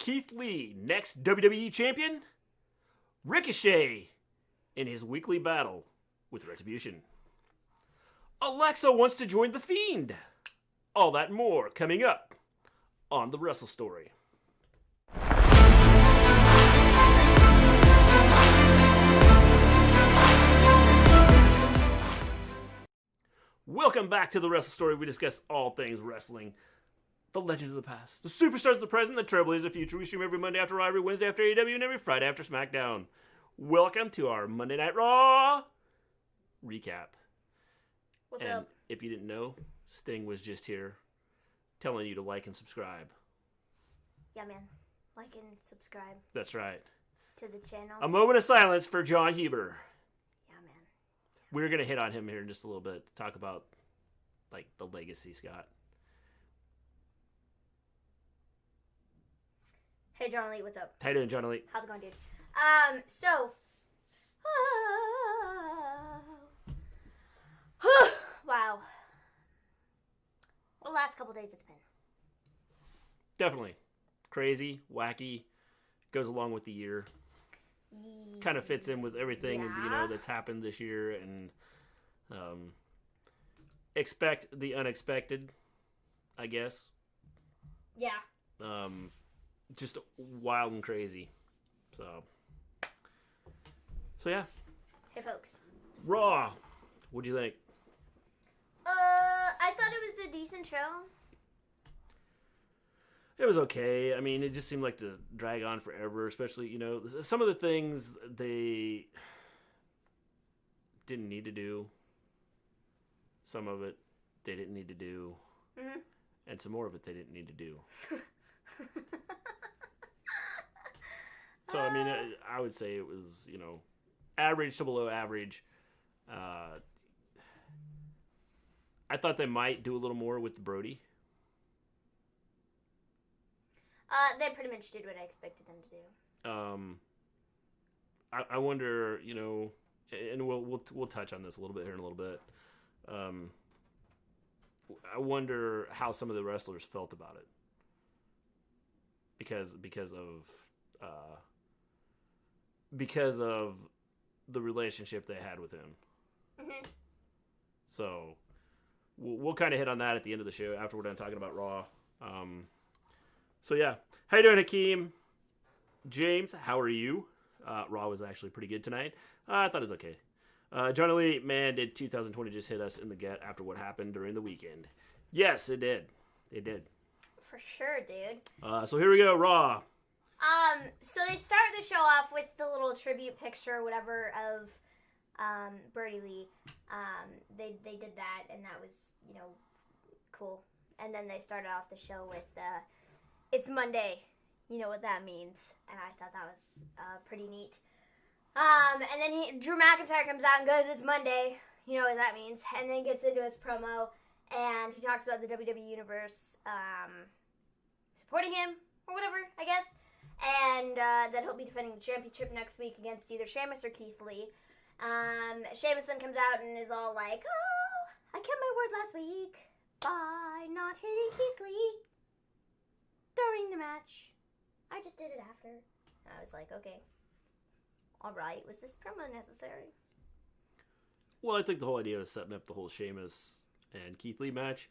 Keith Lee, next WWE champion? Ricochet in his weekly battle with Retribution. Alexa wants to join The Fiend. All that and more coming up on the Wrestle Story. Welcome back to the Wrestle Story. We discuss all things wrestling. The legends of the past, the superstars of the present, the trailblazers of the future. We stream every Monday after Raw, every Wednesday after AEW, and every Friday after SmackDown. Welcome to our Monday Night Raw recap. What's and up? If you didn't know, Sting was just here telling you to like and subscribe. Yeah, man. Like and subscribe. That's right. To the channel. A moment of silence for Jon Huber. Yeah, man. We're going to hit on him here in just a little bit. Talk about, like, the legacy, Scott. Hey, John Lee, what's up? How you doing, John Lee? How's it going, dude? Wow. What the last couple days it's been. Definitely. Crazy, wacky, goes along with the year. Kind of fits in with everything that's happened this year, and expect the unexpected, I guess. Yeah. Just wild and crazy. So yeah. Hey, folks. Raw. What'd you think? I thought it was a decent show. It was okay. I mean, it just seemed like to drag on forever, especially, some of the things they didn't need to do. Some of it they didn't need to do. Mm-hmm. And some more of it they didn't need to do. So, I mean, I would say it was, average to below average. I thought they might do a little more with Brody. They pretty much did what I expected them to do. I wonder, and we'll touch on this a little bit here in a little bit. I wonder how some of the wrestlers felt about it. Because of the relationship they had with him. Mm-hmm. So we'll kind of hit on that at the end of the show after we're done talking about Raw. So yeah, how you doing, Hakeem? James, how are you? Raw was actually pretty good tonight. I thought it was okay. Johnny Lee, man, did 2020 just hit us in the gut after what happened during the weekend? Yes, it did. It did. For sure, dude. So here we go, Raw. So they start the show off with the little tribute picture, whatever, of Brody Lee. They did that, and that was, cool. And then they started off the show with, it's Monday. You know what that means. And I thought that was pretty neat. And then Drew McIntyre comes out and goes, it's Monday. You know what that means. And then gets into his promo, and he talks about the WWE Universe supporting him, or whatever, I guess. And that he'll be defending the championship next week against either Sheamus or Keith Lee. Sheamus then comes out and is all like, oh, I kept my word last week by not hitting Keith Lee during the match. I just did it after. And I was like, okay. Alright, was this promo necessary? Well, I think the whole idea of setting up the whole Sheamus and Keith Lee match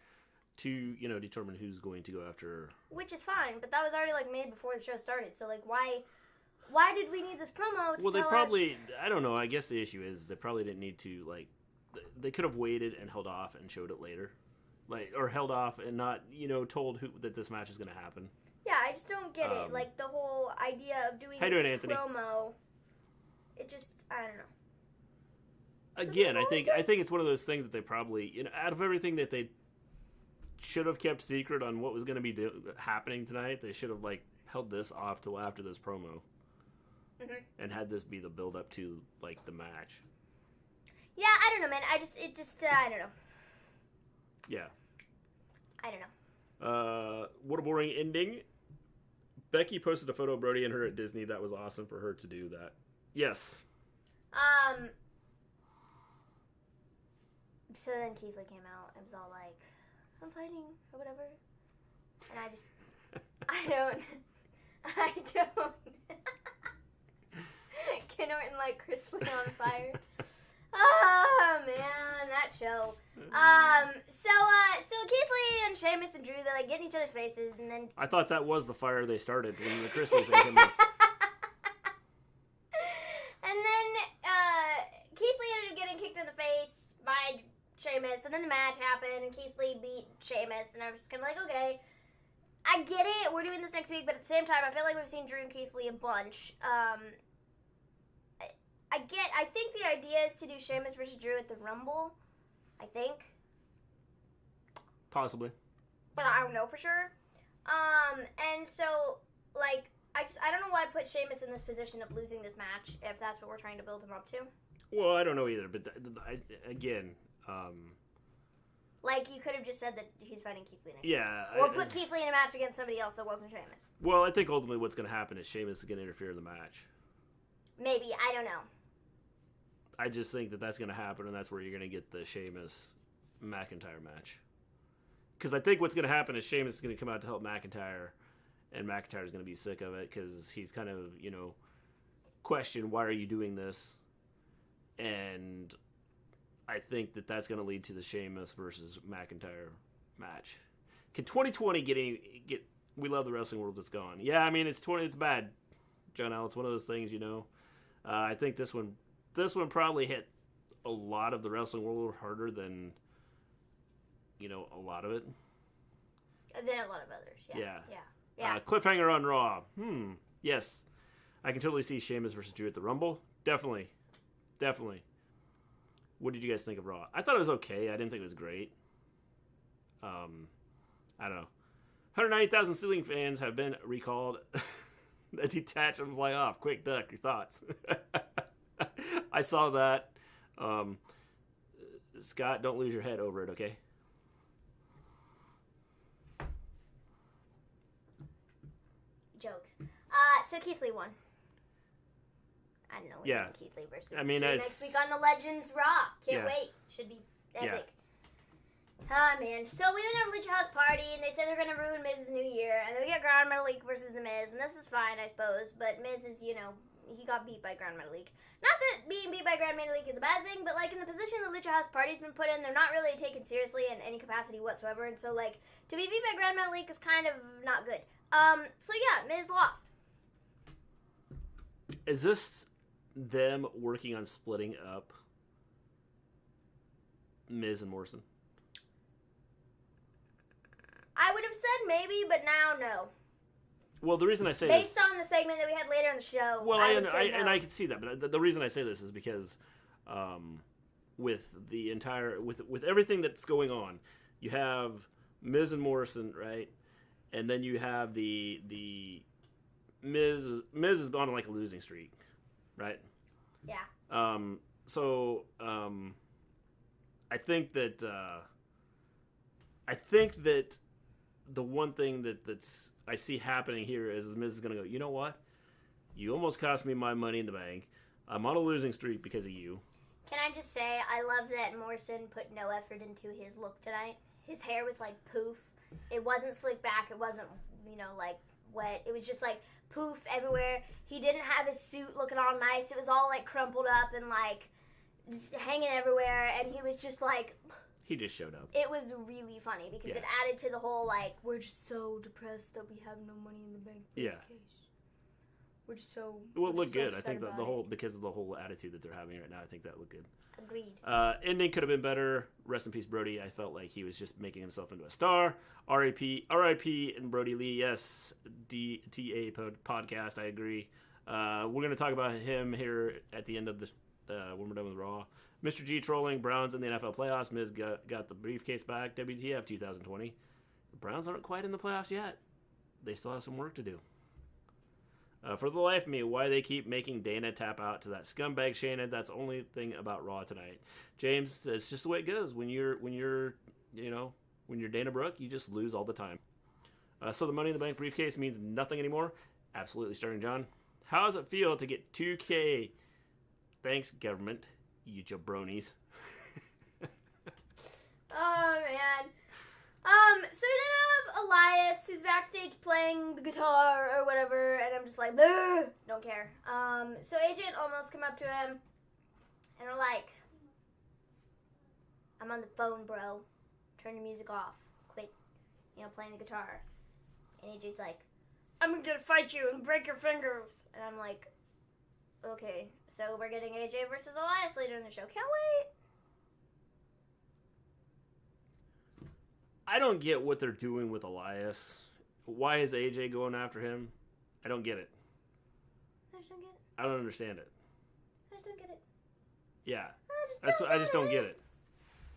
to, determine who's going to go after. Which is fine, but that was already, made before the show started. So, why did we need this promo to Well, they tell probably, us? I don't know, I guess the issue is they probably didn't need to, they could have waited and held off and showed it later. Or held off and not, told that this match is going to happen. Yeah, I just don't get it. The whole idea of doing How you this doing, Anthony? promo, it just, I don't know. Again, I think it's one of those things that they probably, out of everything that they should have kept secret on what was going to be happening tonight, they should have held this off till after this promo, and had this be the build up to the match. Yeah, I don't know, man. I don't know. Yeah. I don't know. What a boring ending. Becky posted a photo of Brody and her at Disney. That was awesome for her to do that. Yes. So then Keith Lee came out and was all like, I'm fighting, or whatever. And I I don't. Can Orton light Chris Lee on fire? Oh man, that show. So Keith Lee and Sheamus and Drew, they like get in each other's faces, and then I thought that was the fire they started when the Chris Lee thing came up. And then Keith Lee ended up getting kicked in the face by Sheamus, and then the match happened, and Keith Lee beat Sheamus, and I was just kind of like, okay, I get it, we're doing this next week, but at the same time, I feel like we've seen Drew and Keith Lee a bunch. I think the idea is to do Sheamus versus Drew at the Rumble, I think. Possibly. But I don't know for sure. And so, like, I don't know why I put Sheamus in this position of losing this match, if that's what we're trying to build him up to. Well, I don't know either, but again... Like, you could have just said that he's fighting Keith Lee next yeah. Or put Keith Lee in a match against somebody else that wasn't Sheamus. Well, I think ultimately what's going to happen is Sheamus is going to interfere in the match. Maybe. I don't know. I just think that that's going to happen, and that's where you're going to get the Sheamus-McIntyre match. Because I think what's going to happen is Sheamus is going to come out to help McIntyre, and McIntyre is going to be sick of it because he's kind of, question, why are you doing this? And I think that that's going to lead to the Sheamus versus McIntyre match. Can 2020 get? We love the wrestling world that's gone. Yeah, I mean it's bad, John Al. It's one of those things, I think this one probably hit a lot of the wrestling world harder than a lot of it. Than a lot of others. Yeah. Cliffhanger on Raw. Yes, I can totally see Sheamus versus Drew at the Rumble. Definitely. What did you guys think of Raw? I thought it was okay. I didn't think it was great. I don't know. 190,000 ceiling fans have been recalled. Detach and fly off. Quick, duck. Your thoughts. I saw that. Scott, don't lose your head over it, okay? Jokes. So Keith Lee won. I don't know what Keith Lee versus next week on the Legends Raw. Can't wait. Should be epic. Ah, man. So we then have Lucha House Party, and they say they're going to ruin Miz's New Year, and then we get Grand Metalik versus The Miz, and this is fine, I suppose, but Miz is, he got beat by Grand Metalik. Not that being beat by Grand Metalik is a bad thing, but, like, in the position the Lucha House Party's been put in, they're not really taken seriously in any capacity whatsoever, and so, like, to be beat by Grand Metalik is kind of not good. So yeah, Miz lost. Is this them working on splitting up Miz and Morrison? I would have said maybe, but now no. Well, the reason I say based on the segment that we had later in the show, well, I would say no. And I can see that, but the reason I say this is because with the entire with everything that's going on, you have Miz and Morrison, right? And then you have the Miz is on like a losing streak, right? Yeah. So I think that the one thing that's I see happening here is Miz is going to go, you know what? You almost cost me my money in the bank. I'm on a losing streak because of you. Can I just say, I love that Morrison put no effort into his look tonight. His hair was like poof. It wasn't slicked back. It wasn't, like wet. It was just like poof everywhere. He didn't have his suit looking all nice. It was all like crumpled up and like just hanging everywhere. And he was just like... He just showed up. It was really funny because it added to the whole, like, we're just so depressed that we have no money in the bank. Yeah. We're just so... Well, it looked good. I think the whole, because of the whole attitude that they're having right now, I think that looked good. Agreed. Ending could have been better. Rest in peace, Brody. I felt like he was just making himself into a star. R.I.P. and Brody Lee. Yes, DTA podcast. I agree. We're going to talk about him here at the end of this when we're done with Raw. Mr. G trolling Browns in the NFL playoffs. Miz got the briefcase back. WTF 2020. The Browns aren't quite in the playoffs yet. They still have some work to do. For the life of me, why they keep making Dana tap out to that scumbag Shayna? That's the only thing about Raw tonight. James, it's just the way it goes. When you're Dana Brooke, you just lose all the time. So the Money in the Bank briefcase means nothing anymore. Absolutely, starting John. How does it feel to get $2K? Thanks, government. You jabronis. Oh, man. So we then have Elias, who's backstage playing the guitar or whatever, I'm just like, "Bleh!" Don't care. So AJ and Almost come up to him and are like, I'm on the phone, bro. Turn your music off. Quit, playing the guitar. And AJ's like, I'm gonna fight you and break your fingers. And I'm like, okay. So we're getting AJ versus Elias later in the show. Can't wait. I don't get what they're doing with Elias. Why is AJ going after him? I don't get it. I just don't get it. I don't understand it. I just don't get it. Yeah. I just don't get it.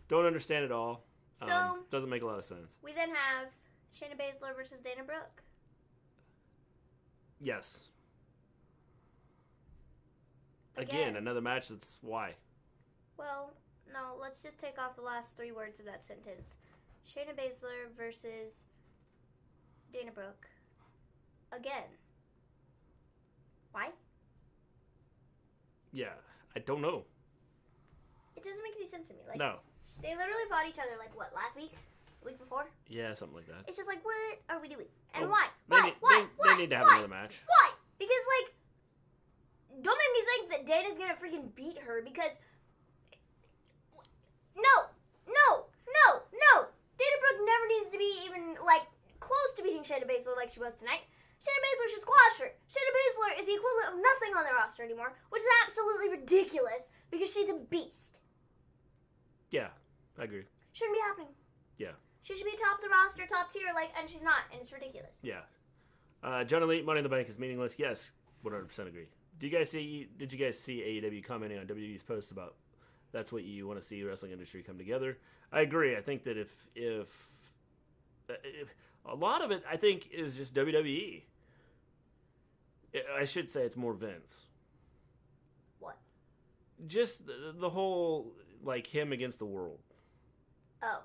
Don't understand it all. So doesn't make a lot of sense. We then have Shayna Basler versus Dana Brooke. Yes. Again, another match that's why. Well, no, let's just take off the last 3 words of that sentence. Shayna Basler versus Dana Brooke. Again. Why? Yeah, I don't know. It doesn't make any sense to me. Like, no. They literally fought each other, like, what, last week? The week before? Yeah, something like that. It's just like, what are we doing? And Oh, why? They need to have another match. Why? Because, like, don't make me think that Dana's gonna freaking beat her, because... No! Dana Brooke never needs to be even, like, close to beating Shayna Baszler like she was tonight. Shayna Baszler should squash her. Shayna Baszler is the equivalent of nothing on the roster anymore, which is absolutely ridiculous, because she's a beast. Yeah, I agree. Shouldn't be happening. Yeah. She should be top of the roster, top tier, and she's not, and it's ridiculous. Yeah. John Elite, Money in the Bank is meaningless. Yes, 100% agree. Did you guys see AEW commenting on WWE's post about that's what you want to see wrestling industry come together? I agree. I think that if a lot of it, I think, is just WWE. I should say it's more Vince. What? Just the whole, like, him against the world. Oh.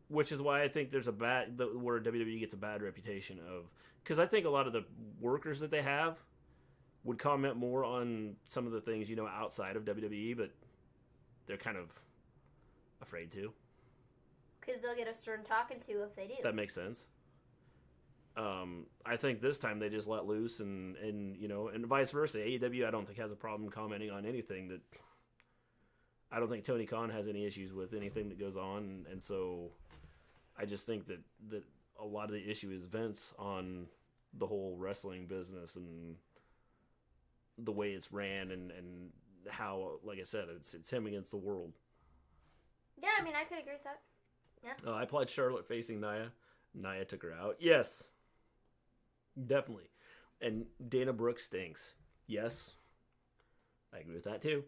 Which is why I think there's where WWE gets a bad reputation of, because I think a lot of the workers that they have would comment more on some of the things, outside of WWE, but they're kind of afraid to. Because they'll get a stern talking to if they do. That makes sense. I think this time they just let loose and vice versa. AEW, I don't think has a problem commenting on anything that. I don't think Tony Khan has any issues with anything that goes on, and so I just think that a lot of the issue is Vince on the whole wrestling business and the way it's ran and how, like I said, it's him against the world. Yeah, I mean, I could agree with that. Yeah. I applied Charlotte facing Nia. Nia took her out. Yes. Definitely. And Dana Brooke stinks. Yes. I agree with that too.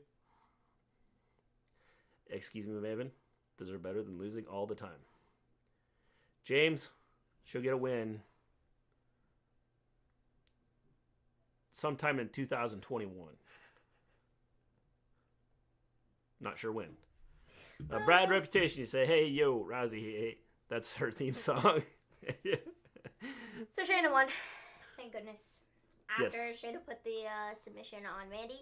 Excuse me, Maven. Deserve better than losing all the time. James, she'll get a win sometime in 2021. Not sure when. Brad Reputation, you say, hey, yo, Rousey, hey, that's her theme song. So Shayna won. Thank goodness. After Yes. Shayna put the submission on Mandy.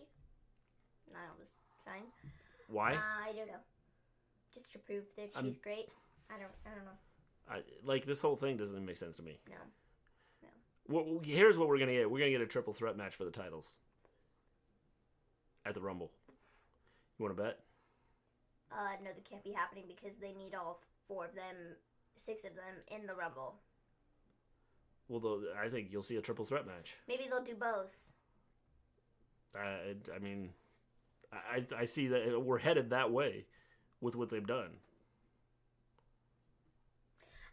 That was fine. Why? I don't know. Just to prove that she's great. I don't know. This whole thing doesn't make sense to me. No. Well, here's what we're going to get. We're going to get a triple threat match for the titles at the Rumble. You want to bet? No, that can't be happening because they need all 4 of them, 6 of them in the Rumble. Well, I think you'll see a triple threat match. Maybe they'll do both. I mean, I see that we're headed that way with what they've done.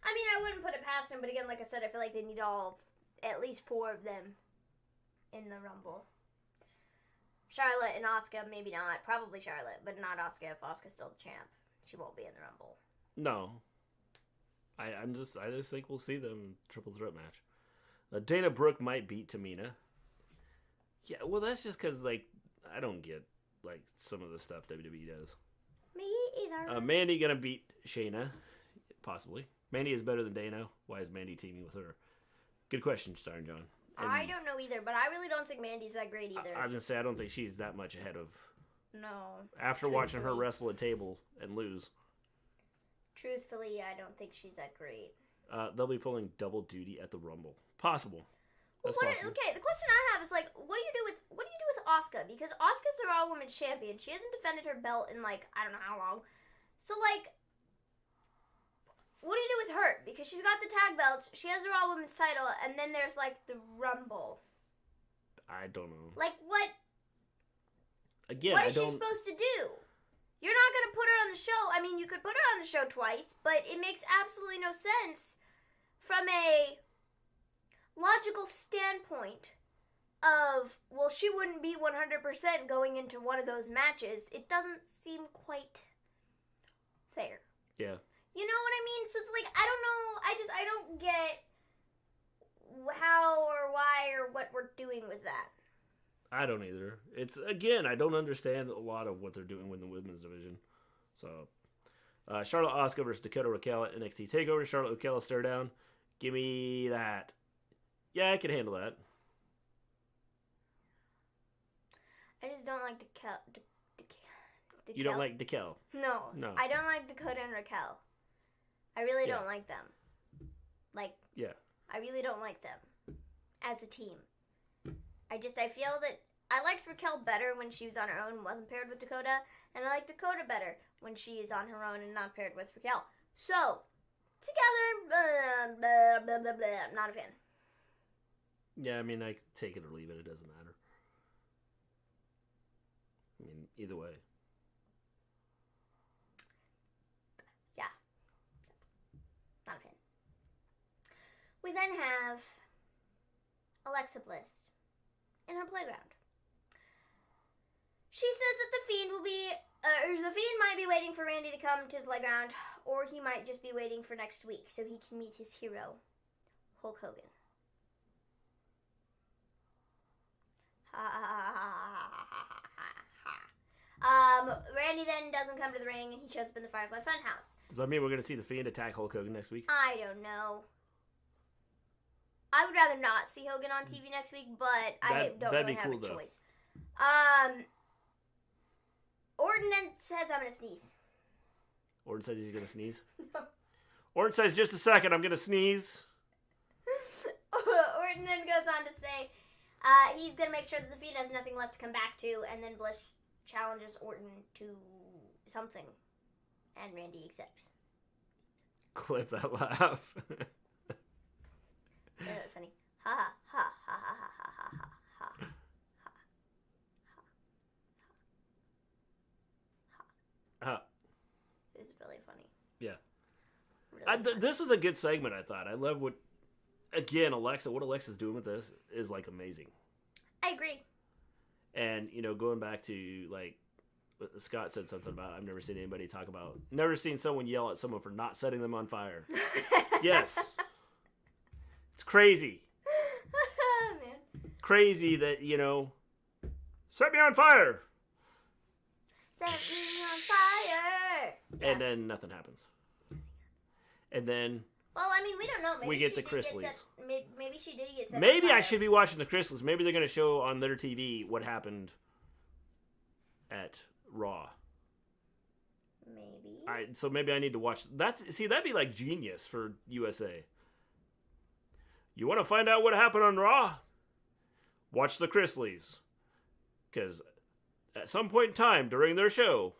I mean, I wouldn't put it past them, but again, like I said, I feel like they need at least 4 of them in the Rumble. Charlotte and Asuka, maybe not. Probably Charlotte, but not Asuka if Asuka's still the champ. She won't be in the Rumble. No. I just think we'll see them triple threat match. Dana Brooke might beat Tamina. Yeah, well, that's just because, I don't get, some of the stuff WWE does. Me either. Mandy gonna beat Shayna, possibly. Mandy is better than Dana. Why is Mandy teaming with her? Good question, Star John. And I don't know either, but I really don't think Mandy's that great either. I was gonna say I don't think she's that much ahead of. No. After watching her wrestle a table and lose. Truthfully, I don't think she's that great. They'll be pulling double duty at the Rumble. Possible. That's possible. Okay, the question I have is like, what do you do with Asuka? Because Asuka's the Raw Women's Champion. She hasn't defended her belt in like I don't know how long. So like, what do you do with her? Because she's got the tag belts, she has the Raw Women's title, and then there's like the Rumble. I don't know. Like what? Again, what is she supposed to do? You're not gonna put her on the show. I mean, you could put her on the show twice, but it makes absolutely no sense from a logical standpoint of, well, she wouldn't be 100% going into one of those matches. It doesn't seem quite fair. Yeah. You know what I mean? So it's like, I don't know. I don't get how or why or what we're doing with that. I don't either. It's, again, I don't understand a lot of what they're doing with the women's division. So, Charlotte Asuka versus Dakota Raquel at NXT TakeOver. Charlotte Raquel stare down. Give me that. Yeah, I can handle that. I just don't like Dakota. You don't like Raquel? No. I don't like Dakota and Raquel. I really don't like them. Like, yeah. I really don't like them as a team. I feel that I liked Raquel better when she was on her own and wasn't paired with Dakota, and I like Dakota better when she is on her own and not paired with Raquel. So, together, blah, blah, blah, blah. I'm not a fan. Yeah, I mean, I take it or leave it. It doesn't matter. I mean, either way. Yeah. Not a fan. We then have Alexa Bliss in her playground. She says that the Fiend might be waiting for Randy to come to the playground, or he might just be waiting for next week so he can meet his hero, Hulk Hogan. Randy then doesn't come to the ring, and he shows up in the Firefly Funhouse. Does that mean we're going to see the Fiend attack Hulk Hogan next week? I don't know. I would rather not see Hogan on TV next week, but I don't really have a choice. Orton then says, I'm going to sneeze. Orton says he's going to sneeze? Orton says, just a second, I'm going to sneeze. Orton then goes on to say he's going to make sure that the Fiend has nothing left to come back to, and then Bliss challenges Orton to something, and Randy accepts. Clip that laugh. Yeah, that's funny. Ha ha ha ha ha ha ha ha ha ha ha. It was really funny. Yeah. Really funny. This was a good segment, I thought. I love what Alexa's doing with this is, like, amazing. I agree. And, you know, going back to, like, what Scott said something about, I've never seen someone yell at someone for not setting them on fire. Yes. It's crazy. Man. Crazy that, you know, set me on fire. Set me on fire. And then nothing happens. And then... Well, I mean, we don't know. Maybe we get the Chrisleys. Maybe she did get set Maybe on fire. I should be watching the Chrisleys. Maybe they're going to show on their TV what happened at Raw. Maybe. So maybe I need to watch... that'd be like genius for USA. You want to find out what happened on Raw? Watch the Chrisleys. Because at some point in time during their show,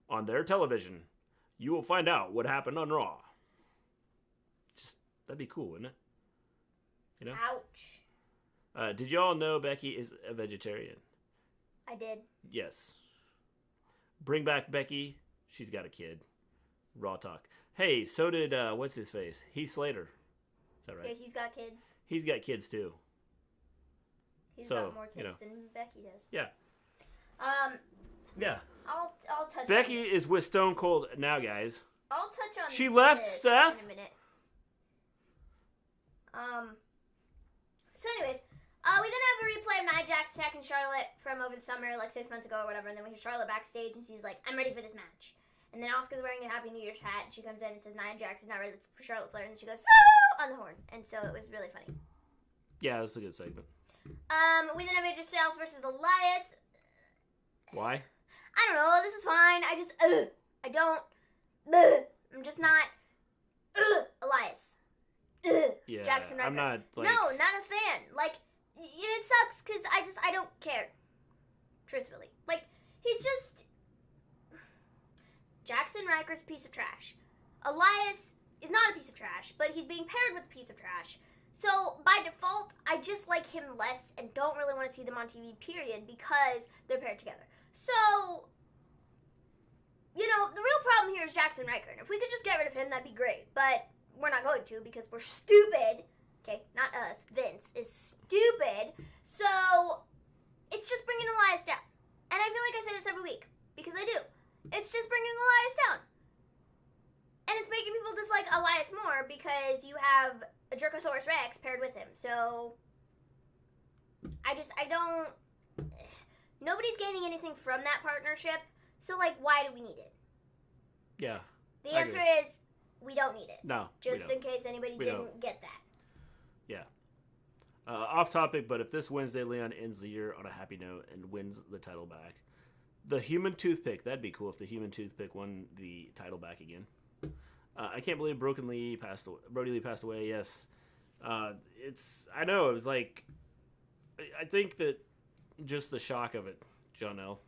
on their television, you will find out what happened on Raw. That'd be cool, wouldn't it? You know? Ouch. Did y'all know Becky is a vegetarian? I did. Yes. Bring back Becky. She's got a kid. Raw talk. Hey, so did, what's his face? Heath Slater. Is that right? Yeah, he's got kids. He's got kids, too. He's got more kids than Becky does. Yeah. Yeah. I'll touch Becky is with Stone Cold now, guys. I'll touch on She left Seth? in a minute. So anyways, we then have a replay of Nia Jax attacking Charlotte from over the summer, like 6 months ago or whatever, and then we hear Charlotte backstage, and she's like, I'm ready for this match. And then Asuka's wearing a Happy New Year's hat, and she comes in and says, Nia Jax is not ready for Charlotte Flair, and she goes, oh! on the horn. And so it was really funny. Yeah, it was a good segment. We then have AJ Styles versus Elias. Why? I don't know, this is fine. I'm just not, Elias. Yeah, Jackson Record. I'm not, like... No, not a fan. again. Like, it sucks because I don't care. Truthfully. Like, he's just... Jackson Ryker's a piece of trash. Elias is not a piece of trash, but he's being paired with a piece of trash. So, by default, I just like him less and don't really want to see them on TV, period, because they're paired together. So, you know, the real problem here is Jackson Ryker. And if we could just get rid of him, that'd be great. But we're not going to because we're stupid. Okay, not us. Vince is stupid. So, it's just bringing Elias down. And I feel like I say this every week, because I do. It's just bringing Elias down. And it's making people dislike Elias more because you have a Jerkosaurus Rex paired with him. So, I don't... Nobody's gaining anything from that partnership. So, like, why do we need it? Yeah. The answer is, we don't need it. No, just in case anybody didn't get that. Yeah. Off topic, but if this Wednesday Leon ends the year on a happy note and wins the title back, the Human Toothpick, that'd be cool if the Human Toothpick won the title back again. I can't believe Brody Lee passed away. Yes. I know, it was like, I think that just the shock of it, John L.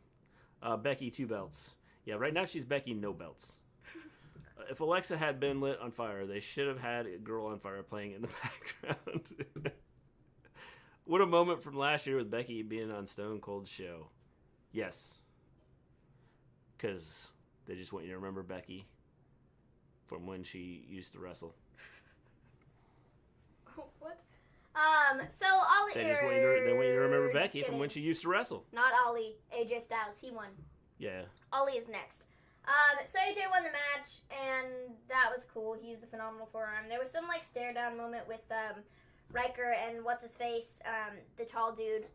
Becky, 2 belts. Yeah, right now she's Becky, no belts. If Alexa had been lit on fire, they should have had a girl on fire playing in the background. What a moment from last year with Becky being on Stone Cold's show. Yes. Because they just want you to remember Becky from when she used to wrestle. What? So Ollie... They want you to remember Becky from when she used to wrestle. Not Ollie. AJ Styles. He won. Yeah. Ollie is next. So AJ won the match, and that was cool. He used the phenomenal forearm. There was some, like, stare-down moment with Riker and what's-his-face, the tall dude,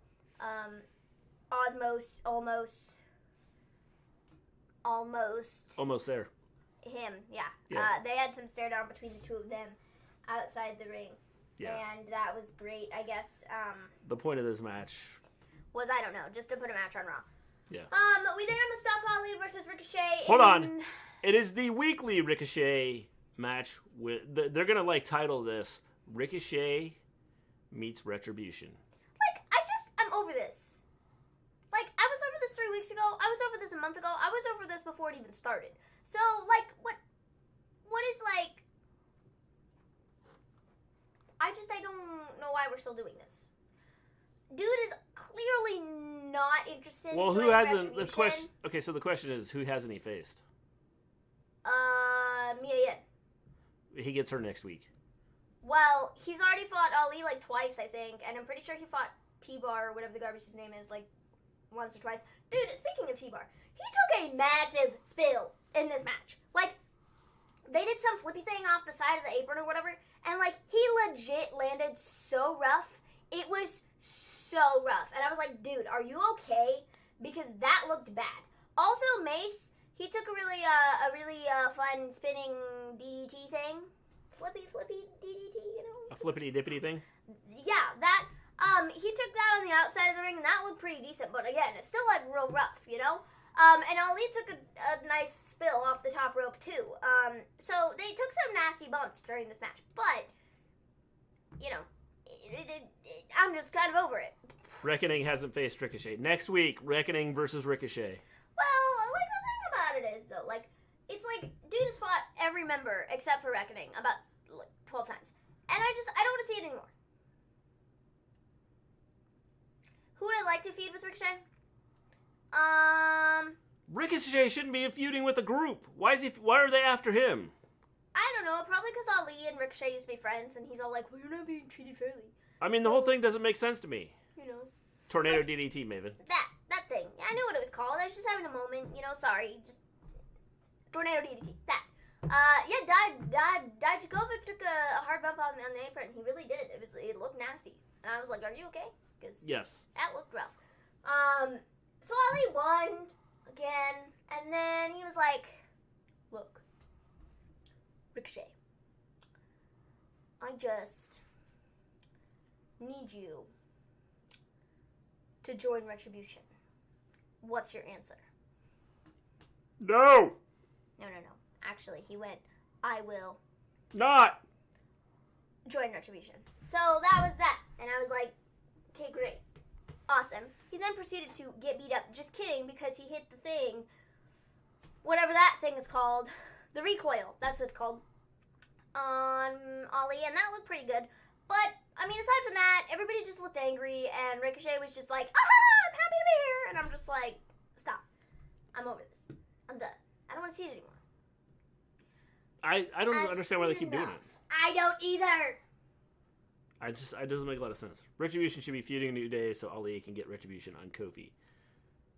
Almost there. Him, yeah. Yeah. They had some stare-down between the two of them outside the ring. Yeah. And that was great, I guess. The point of this match was, I don't know, just to put a match on Raw. Yeah. We then have Mustafa Ali versus Ricochet. Hold on. It is the weekly Ricochet match. They're going to, like, title this Ricochet meets Retribution. Like, I'm over this. Like, I was over this 3 weeks ago. I was over this a month ago. I was over this before it even started. So, like, what is, like... I don't know why we're still doing this. Dude is clearly not interested in who hasn't... The question, okay, so the question is, who hasn't he faced? Mia Yim. He gets her next week. Well, he's already fought Ali, like, twice, I think. And I'm pretty sure he fought T-Bar, or whatever the garbage his name is, like, once or twice. Dude, speaking of T-Bar, he took a massive spill in this match. Like, they did some flippy thing off the side of the apron or whatever, and, like, he legit landed so rough. It was so rough. And I was like, dude, are you okay? Because that looked bad. Also, Mace, he took a really fun spinning DDT thing. Flippy DDT, you know? A flippity-dippity thing? Yeah, that, he took that on the outside of the ring, and that looked pretty decent, but again, it's still, like, real rough, you know? And Ali took a nice spill off the top rope, too. So they took some nasty bumps during this match, but, you know, I'm just kind of over it. Reckoning hasn't faced Ricochet. Next week, Reckoning versus Ricochet. Well, like, the thing about it is, though, like, it's like, dude has fought every member except for Reckoning about, like, 12 times. And I don't want to see it anymore. Who would I like to feud with Ricochet? Ricochet shouldn't be feuding with a group. Why are they after him? I don't know. Probably because Ali and Ricochet used to be friends, and he's all like, well, you're not being treated fairly. I mean, the whole thing doesn't make sense to me. You know. Tornado DDT, Maven. That thing. Yeah, I knew what it was called. I was just having a moment. You know, sorry. Just Tornado DDT. That. Dijakovic took a hard bump on the apron. He really did. It looked nasty. And I was like, are you okay? Because yes. That looked rough. So Ali won again. And then he was like, look, Ricochet, I just need you to join Retribution. What's your answer? No. No. Actually, he went, I will not join Retribution. So that was that. And I was like, then proceeded to get beat up. Just kidding, because he hit the thing. Whatever that thing is called. The recoil. That's what it's called. On Ollie, and that looked pretty good. But, I mean, aside from that, everybody just looked angry, and Ricochet was just like, aha, I'm happy to be here. And I'm just like, stop. I'm over this. I'm done. I don't want to see it anymore. I don't understand why they keep doing it. I don't either. It doesn't make a lot of sense. Retribution should be feuding New Day so Ali can get Retribution on Kofi.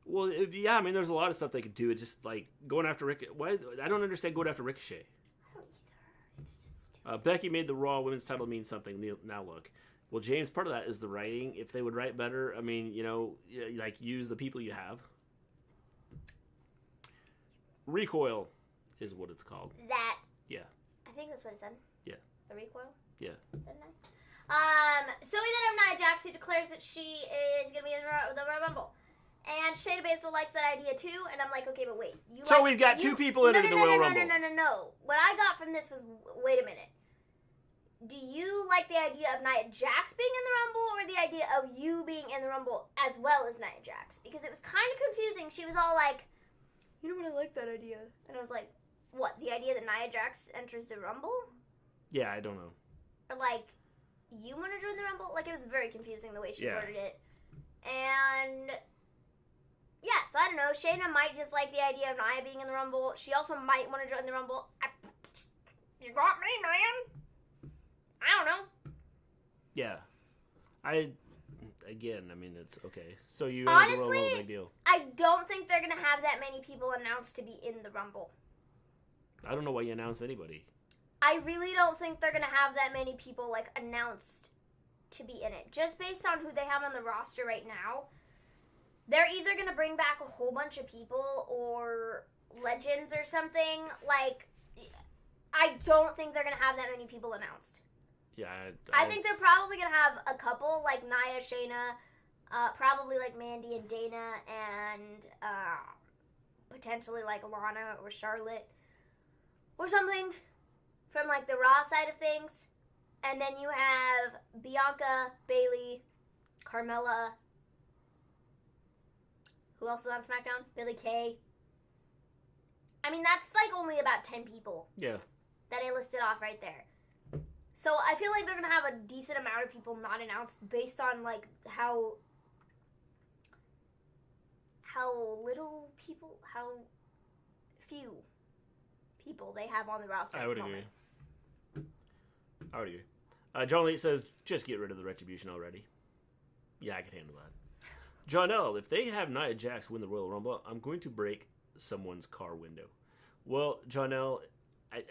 Well, yeah, I mean, there's a lot of stuff they could do. It's just like going after Ricochet. Why? I don't understand going after Ricochet. I don't either. It's just stupid. Becky made the Raw Women's title mean something. Now look. Well, James, part of that is the writing. If they would write better, I mean, you know, like use the people you have. Recoil is what it's called. That. Yeah. I think that's what it said. Yeah. The recoil? Yeah. Didn't so we then have Nia Jax, who declares that she is going to be in the Royal Rumble. And Shayna Baszler likes that idea too, and I'm like, okay, but wait. We've got two people in the Royal Rumble. No. What I got from this was, wait a minute. Do you like the idea of Nia Jax being in the Rumble, or the idea of you being in the Rumble as well as Nia Jax? Because it was kind of confusing. She was all like, you know what, I like that idea. And I was like, what, the idea that Nia Jax enters the Rumble? Yeah, I don't know. Or like, you want to join the Rumble? Like, it was very confusing the way she worded it. And yeah, so I don't know. Shayna might just like the idea of Nia being in the Rumble. She also might want to join the Rumble. You got me, man. I don't know. Yeah. Again, I mean, it's okay. So you honestly, the Royal Rumble, big deal. I don't think they're going to have that many people announced to be in the Rumble. I don't know why you announce anybody. I really don't think they're going to have that many people, like, announced to be in it. Just based on who they have on the roster right now, they're either going to bring back a whole bunch of people or legends or something. Like, I don't think they're going to have that many people announced. Yeah, I think they're probably going to have a couple, like Nia, Shayna, probably like Mandy and Dana, and potentially like Lana or Charlotte or something from like the Raw side of things. And then you have Bianca, Bayley, Carmella. Who else is on SmackDown? Billie Kay. I mean, that's like only about 10 people. Yeah. That I listed off right there. So I feel like they're going to have a decent amount of people not announced based on like how few people they have on the roster. I would agree. John Lee says, just get rid of the Retribution already. Yeah, I can handle that. John L., if they have Nia Jax win the Royal Rumble, I'm going to break someone's car window. Well, John L.,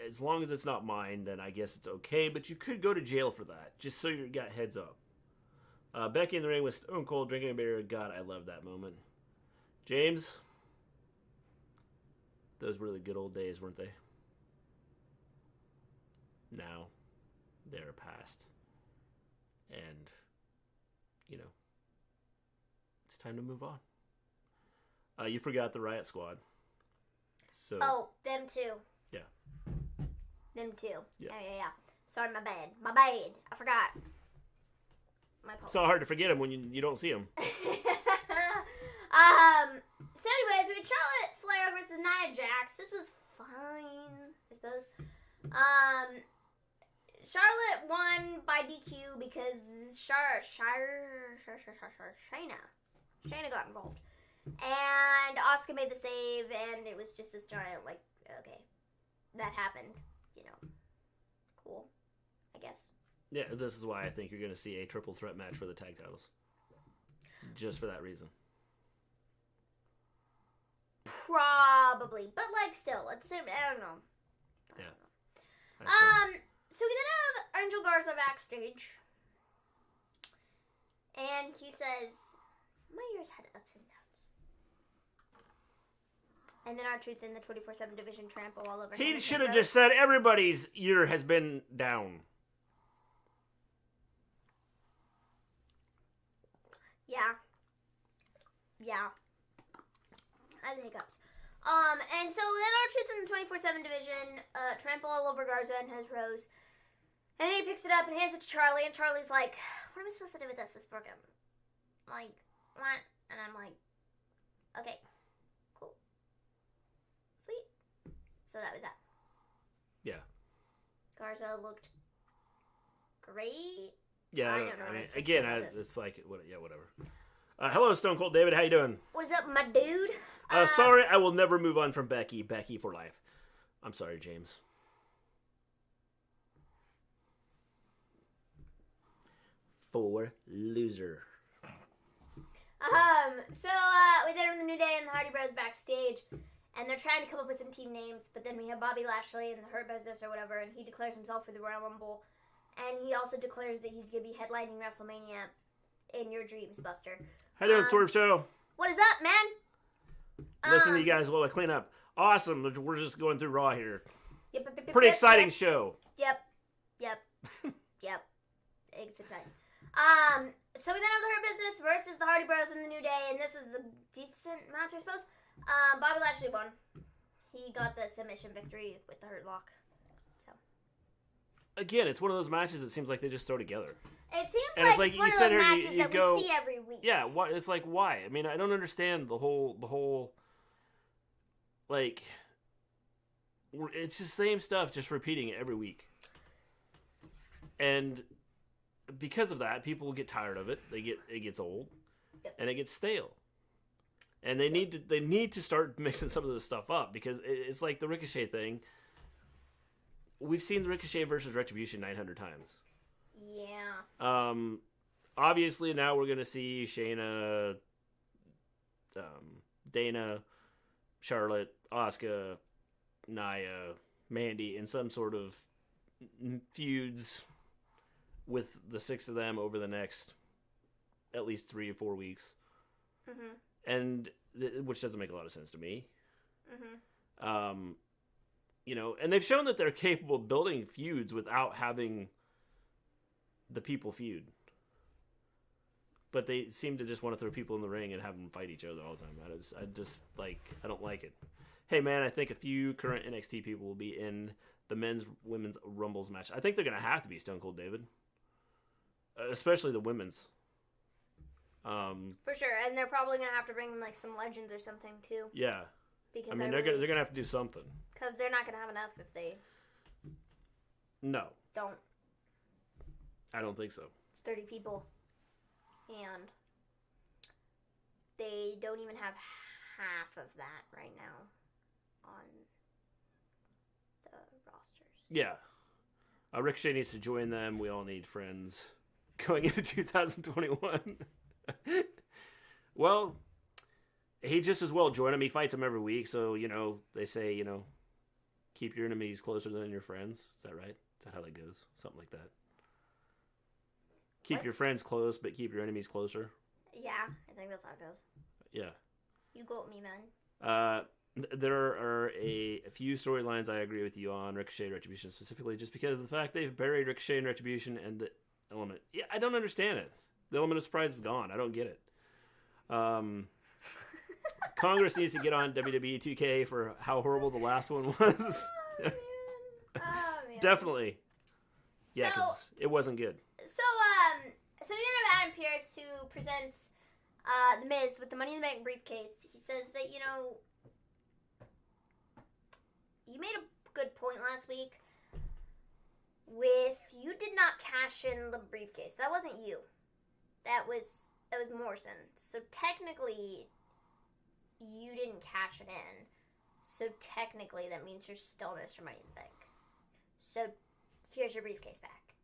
as long as it's not mine, then I guess it's okay, but you could go to jail for that, just so you got heads up. Becky in the ring with Stone Cold drinking a beer. God, I love that moment. James, those were really good old days, weren't they? Now, they're past. And, you know, it's time to move on. You forgot the Riot Squad. So. Oh, them too. Yeah. Them too. Yeah. Yeah. Sorry, my bad. I forgot. My apologies. It's so hard to forget them when you don't see them. So anyways, we had Charlotte Flair versus Nia Jax. This was fine, I suppose. Charlotte won by DQ because Shayna got involved. And Asuka made the save, and it was just this giant, like, okay, that happened, you know. Cool, I guess. Yeah, this is why I think you're going to see a triple threat match for the tag titles. Just for that reason. Probably. But, like, still, at the same, I don't know. So we then have Angel Garza backstage. And he says, my ears had ups and downs. And then R-Truth in the 24/7 division trample all over him. He should have just said everybody's ear has been down. Yeah. I had hiccups. And so then R-Truth in the 24/7 division trample all over Garza and his Rose. And then he picks it up and hands it to Charlie, and Charlie's like, what am I supposed to do with this? It's broken. Like, what? And I'm like, okay, cool. Sweet. So that was that. Yeah. Garza looked great. Yeah, I don't know. I mean, again, it's like, whatever. Hello, Stone Cold David. How you doing? What is up, my dude? Sorry, I will never move on from Becky. Becky for life. I'm sorry, James. For loser. So we did it with the New Day and the Hardy Bros backstage, and they're trying to come up with some team names, but then we have Bobby Lashley and the Hurt Business or whatever, and he declares himself for the Royal Rumble, and he also declares that he's going to be headlining WrestleMania in your dreams, Buster. How you doing, Swerve Show? What is up, man? Listen to you guys while I clean up. Awesome. We're just going through Raw here. Yep, Pretty exciting show. Yep. It's exciting. So we then have the Hurt Business versus the Hardy Bros in the New Day, and this is a decent match, I suppose. Bobby Lashley won. He got the submission victory with the Hurt Lock. So again, it's one of those matches that seems like they just throw together. It seems and like it's one of those matches that we see every week. Yeah, it's like, why? I mean, I don't understand the whole like, it's the same stuff, just repeating it every week. And because of that, people get tired of it. It gets old, and it gets stale. And they need to start mixing some of this stuff up, because it's like the Ricochet thing. We've seen the Ricochet versus Retribution 900 times. Yeah. Obviously now we're gonna see Shayna, Dana, Charlotte, Asuka, Nia, Mandy in some sort of feuds with the 6 of them over the next at least 3 or 4 weeks. Mm-hmm. And which doesn't make a lot of sense to me. Mm-hmm. And they've shown that they're capable of building feuds without having the people feud. But they seem to just want to throw people in the ring and have them fight each other all the time. I don't like it. Hey man, I think a few current NXT people will be in the women's Rumbles match. I think they're going to have to be, Stone Cold David. Especially the women's. For sure, and they're probably going to have to bring in like some legends or something too. Yeah. Because they're going to have to do something. Because they're not going to have enough if they... No. Don't. I don't think so. 30 people. And they don't even have half of that right now on the rosters. Yeah. Ricochet needs to join them. We all need friends going into 2021. Well, he just as well join him. He fights them every week. So, they say, keep your enemies closer than your friends. Is that right? Is that how that goes? Something like that. Keep your friends close, but keep your enemies closer. Yeah, I think that's how it goes. Yeah. You got me, man. There are a few storylines I agree with you on, Ricochet and Retribution specifically, just because of the fact they've buried Ricochet and Retribution and the element. Yeah, I don't understand it. The element of surprise is gone. I don't get it. Congress needs to get on WWE 2K for how horrible the last one was. Oh, man. Definitely. Yeah, because it wasn't good. So we then have Adam Pearce, who presents The Miz with the Money in the Bank briefcase. He says that, you made a good point last week with you did not cash in the briefcase. That wasn't you. That was Morrison. So technically, you didn't cash it in. So technically, that means you're still Mr. Money in the Bank. So here's your briefcase back.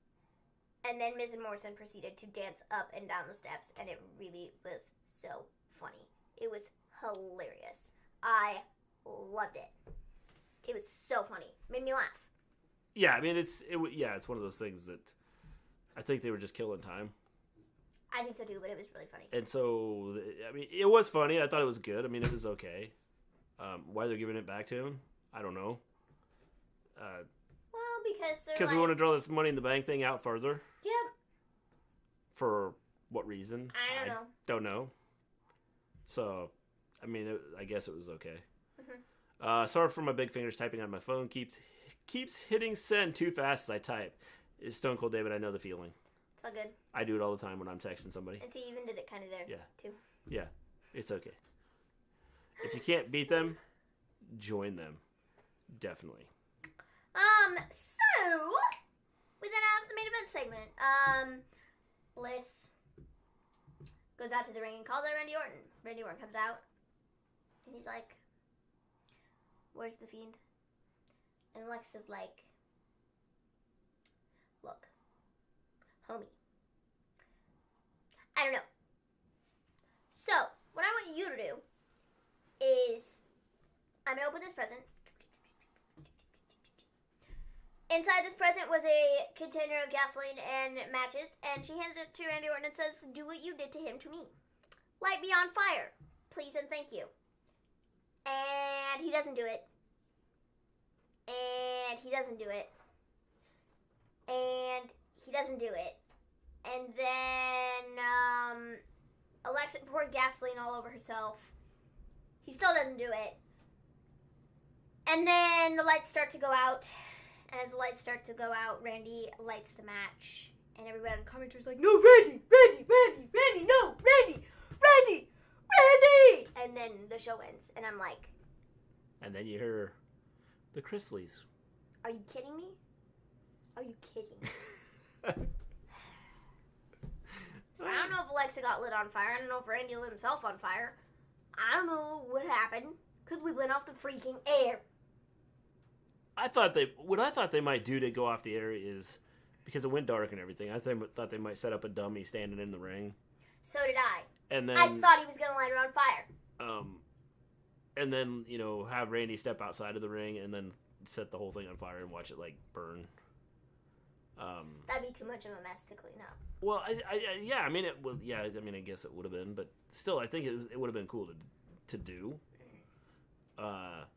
And then Miz and Morrison proceeded to dance up and down the steps, and it really was so funny. It was hilarious. I loved it. It was so funny. Made me laugh. Yeah, I mean, it's one of those things that I think they were just killing time. I think so too, but it was really funny. And so, I mean, it was funny. I thought it was good. I mean, it was okay. Why they're giving it back to him, I don't know. Because we want to draw this Money in the Bank thing out further. Yep. For what reason? I don't know. Don't know. So, I mean, I guess it was okay. Mm-hmm. Sorry for my big fingers typing on my phone. Keeps hitting send too fast as I type. It's Stone Cold David. I know the feeling. It's all good. I do it all the time when I'm texting somebody. And see, you even did it kind of there. Yeah. Too. Yeah. It's okay. If you can't beat them, join them. Definitely. So we then have the main event segment. Bliss goes out to the ring and calls out Randy Orton. Randy Orton comes out and he's like, "Where's the Fiend?" And Lex is like, "Look, homie, I don't know. So, what I want you to do is, I'm going to open this present. Inside this present was a container of gasoline and matches, and she hands it to Randy Orton and says, "Do what you did to him to me. Light me on fire, please and thank you." And he doesn't do it. And he doesn't do it. And he doesn't do it. And then, Alexa pours gasoline all over herself. He still doesn't do it. And then the lights start to go out. And as the lights start to go out, Randy lights the match. And everybody on the commentary's like, "No, Randy! Randy! Randy! Randy! No! Randy! Randy! Randy!" And then the show ends. And I'm like... And then you hear the Chrisleys. Are you kidding me? Are you kidding me? So I don't know if Alexa got lit on fire. I don't know if Randy lit himself on fire. I don't know what happened. Because we went off the freaking air. What I thought they might do to go off the air is, because it went dark and everything, I thought they might set up a dummy standing in the ring. So did I. And then I thought he was going to light it on fire. And then, have Randy step outside of the ring and then set the whole thing on fire and watch it, burn. That'd be too much of a mess to clean up. Well, I guess it would have been, but still, I think it would have been cool to do. But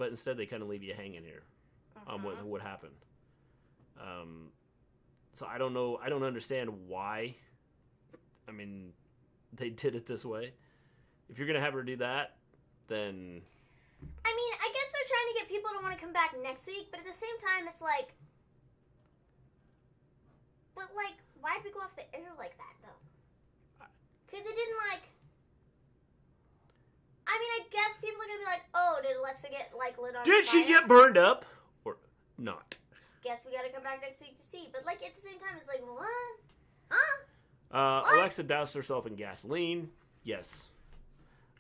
instead they kind of leave you hanging here on what happened. So I don't know. I don't understand why. I mean, they did it this way. If you're gonna have her do that, then I mean, I guess they're trying to get people to want to come back next week, but at the same time, it's like, but why did we go off the air like that though? Because it didn't I mean, I guess people are gonna be like, "Oh, did Alexa get lit on fire? Did she get burned up or not?" Guess we gotta come back next week to see. But at the same time, it's like, what? Huh? What? Alexa doused herself in gasoline. Yes.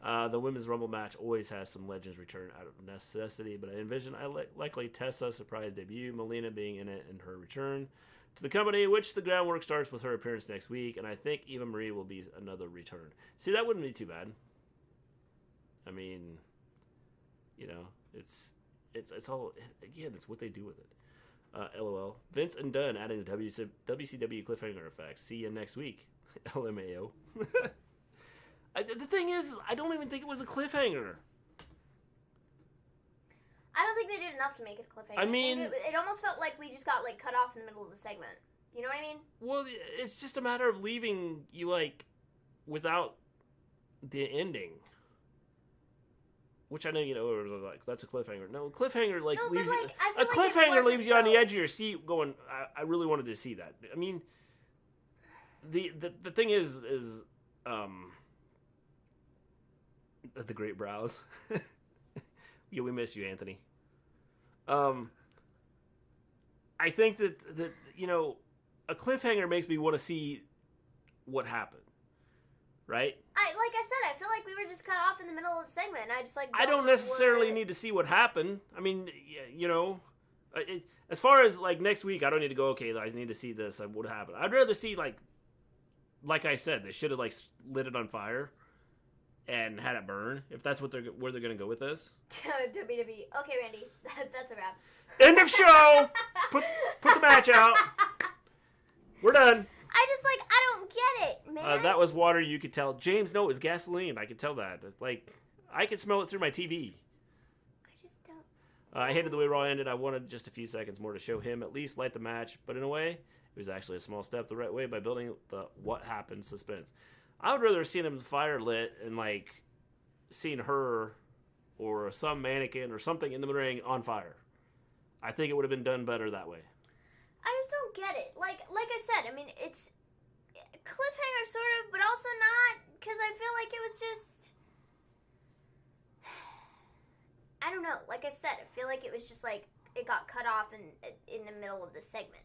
The Women's Rumble match always has some legends return out of necessity, but I envision likely Tessa's surprise debut, Melina being in it, and her return to the company, which the groundwork starts with her appearance next week, and I think Eva Marie will be another return. See, that wouldn't be too bad. I mean, it's all, again, it's what they do with it. LOL. Vince and Dunn adding the WCW cliffhanger effect. See you next week. LMAO. The thing is, I don't even think it was a cliffhanger. I don't think they did enough to make it a cliffhanger. I mean, it almost felt like we just got cut off in the middle of the segment. You know what I mean? Well, it's just a matter of leaving you without the ending. Which I know, it was that's a cliffhanger. No, cliffhanger leaves you, a cliffhanger leaves you on the edge of your seat going, I really wanted to see that. I mean, the thing is the great brows. Yeah, we miss you, Anthony. I think that a cliffhanger makes me want to see what happened, right? Like I said, I feel like we were just cut off in the middle of the segment, and I just I don't necessarily need to see what happened. I mean, as far as next week, I don't need to go. Okay, I need to see this. What happened? I'd rather see like I said, they should have lit it on fire and had it burn. If that's where they're gonna go with this. WWE. Okay, Randy, that's a wrap. End of show. Put the match out. We're done. I don't get it, man. That was water, you could tell. James, no, it was gasoline. I could tell that. I could smell it through my TV. I just don't. I hated the way Raw ended. I wanted just a few seconds more to show him at least light the match. But in a way, it was actually a small step the right way by building the what happened suspense. I would rather have seen him fire lit and seen her or some mannequin or something in the ring on fire. I think it would have been done better that way. I just don't get it. Like I said, I mean, it's cliffhanger sort of, but also not, because I feel like it was just, I don't know. Like I said, I feel like it was just like it got cut off in the middle of the segment,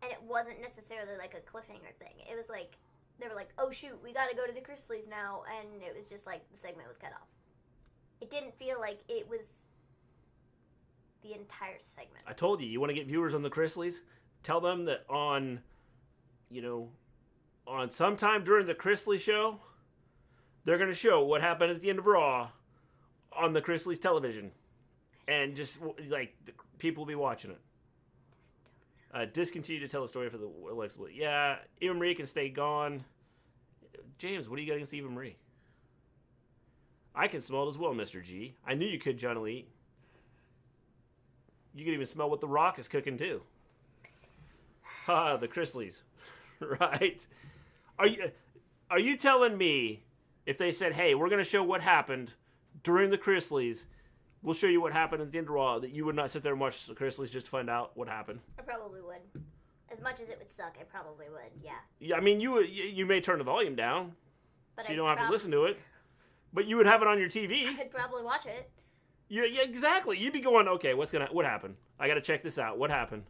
and it wasn't necessarily like a cliffhanger thing. It was like they were like, "Oh shoot, we got to go to the Chrisleys now," and it was just like the segment was cut off. It didn't feel like it was the entire segment. I told you want to get viewers on the Chrisleys. Tell them that on sometime during the Chrisley show, they're going to show what happened at the end of Raw on the Chrisleys television. And just, like, people will be watching it. Discontinue to tell the story for the Alexa Bliss. Yeah, Eva Marie can stay gone. James, what do you got against Eva Marie? I can smell it as well, Mr. G. I knew you could, John Elite. You can even smell what The Rock is cooking, too. The Chrisleys. Right? Are you telling me if they said, hey, we're going to show what happened during the Chrisleys, we'll show you what happened at the end of Raw, that you would not sit there and watch the Chrisleys just to find out what happened? I probably would. As much as it would suck, I probably would, yeah. Yeah, I mean, you may turn the volume down, so you don't have to listen to it, but you would have it on your TV. I'd probably watch it. Yeah, exactly. You'd be going, okay, what happened? I got to check this out. What happened?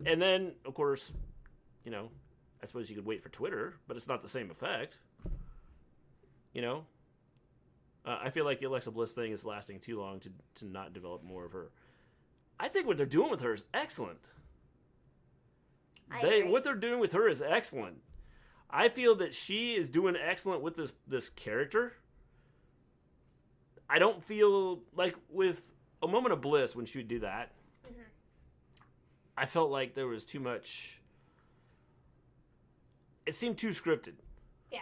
And then, of course, I suppose you could wait for Twitter, but it's not the same effect. I feel like the Alexa Bliss thing is lasting too long to not develop more of her. I think what they're doing with her is excellent. What they're doing with her is excellent. I feel that she is doing excellent with this character. I don't feel like with A Moment of Bliss when she would do that. Mm-hmm. I felt like there was too much. It seemed too scripted. Yeah.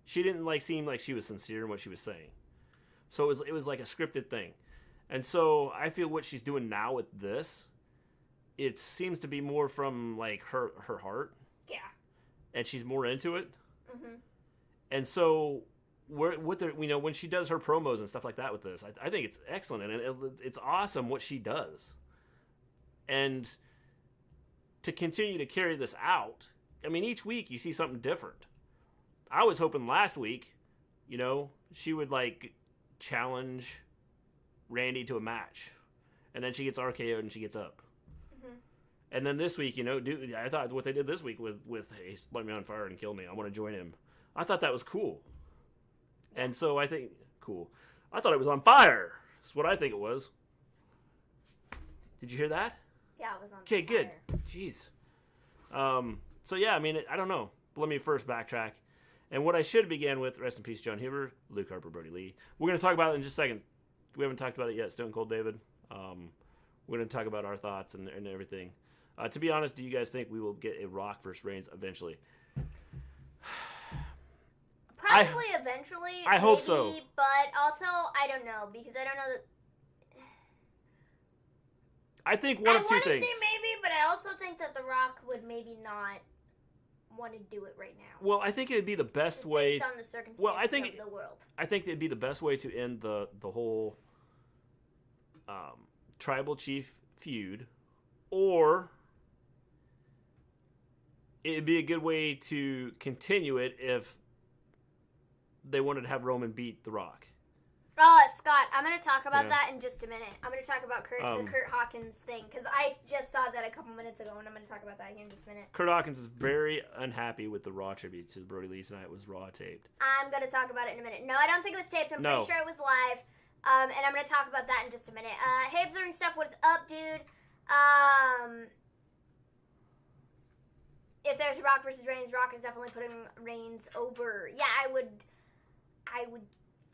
She didn't seem like she was sincere in what she was saying. So it was like a scripted thing. And so I feel what she's doing now with this, it seems to be more from like her heart. Yeah. And she's more into it. Mm-hmm. And so when she does her promos and stuff like that with this, I think it's excellent, and it's awesome what she does. And to continue to carry this out, I mean, each week you see something different. I was hoping last week, she would challenge Randy to a match, and then she gets RKO'd and she gets up. Mm-hmm. And then this week, I thought what they did this week with hey, light me on fire and kill me, I want to join him. I thought that was cool. And so I think, cool. I thought it was on fire. That's what I think it was. Did you hear that? Yeah, it was on fire. Okay, good. Jeez. So yeah, I mean, I don't know. But let me first backtrack. And what I should begin with, rest in peace, Jon Huber, Luke Harper, Brody Lee. We're going to talk about it in just a second. We haven't talked about it yet, Stone Cold David. We're going to talk about our thoughts and everything. To be honest, do you guys think we will get a Rock versus Reigns eventually? Probably eventually. I hope so. But also, I don't know, because I don't know that. I think one of two things. I want to say maybe, but I also think that The Rock would maybe not want to do it right now. Well, I think it would be the best way. Based on the circumstances of the world. I think it'd be the best way to end the whole tribal chief feud, or it'd be a good way to continue it if they wanted to have Roman beat The Rock. Scott, I'm going to talk about that in just a minute. I'm going to talk about the Kurt Hawkins thing, because I just saw that a couple minutes ago, and I'm going to talk about that here in just a minute. Kurt Hawkins is very unhappy with the Raw tribute to Brody Lee tonight. It was Raw taped. I'm going to talk about it in a minute. No, I don't think it was taped. I'm pretty sure it was live, and I'm going to talk about that in just a minute. Hey, Observing Stuff, what's up, dude? If there's Rock versus Reigns, Rock is definitely putting Reigns over. Yeah, I would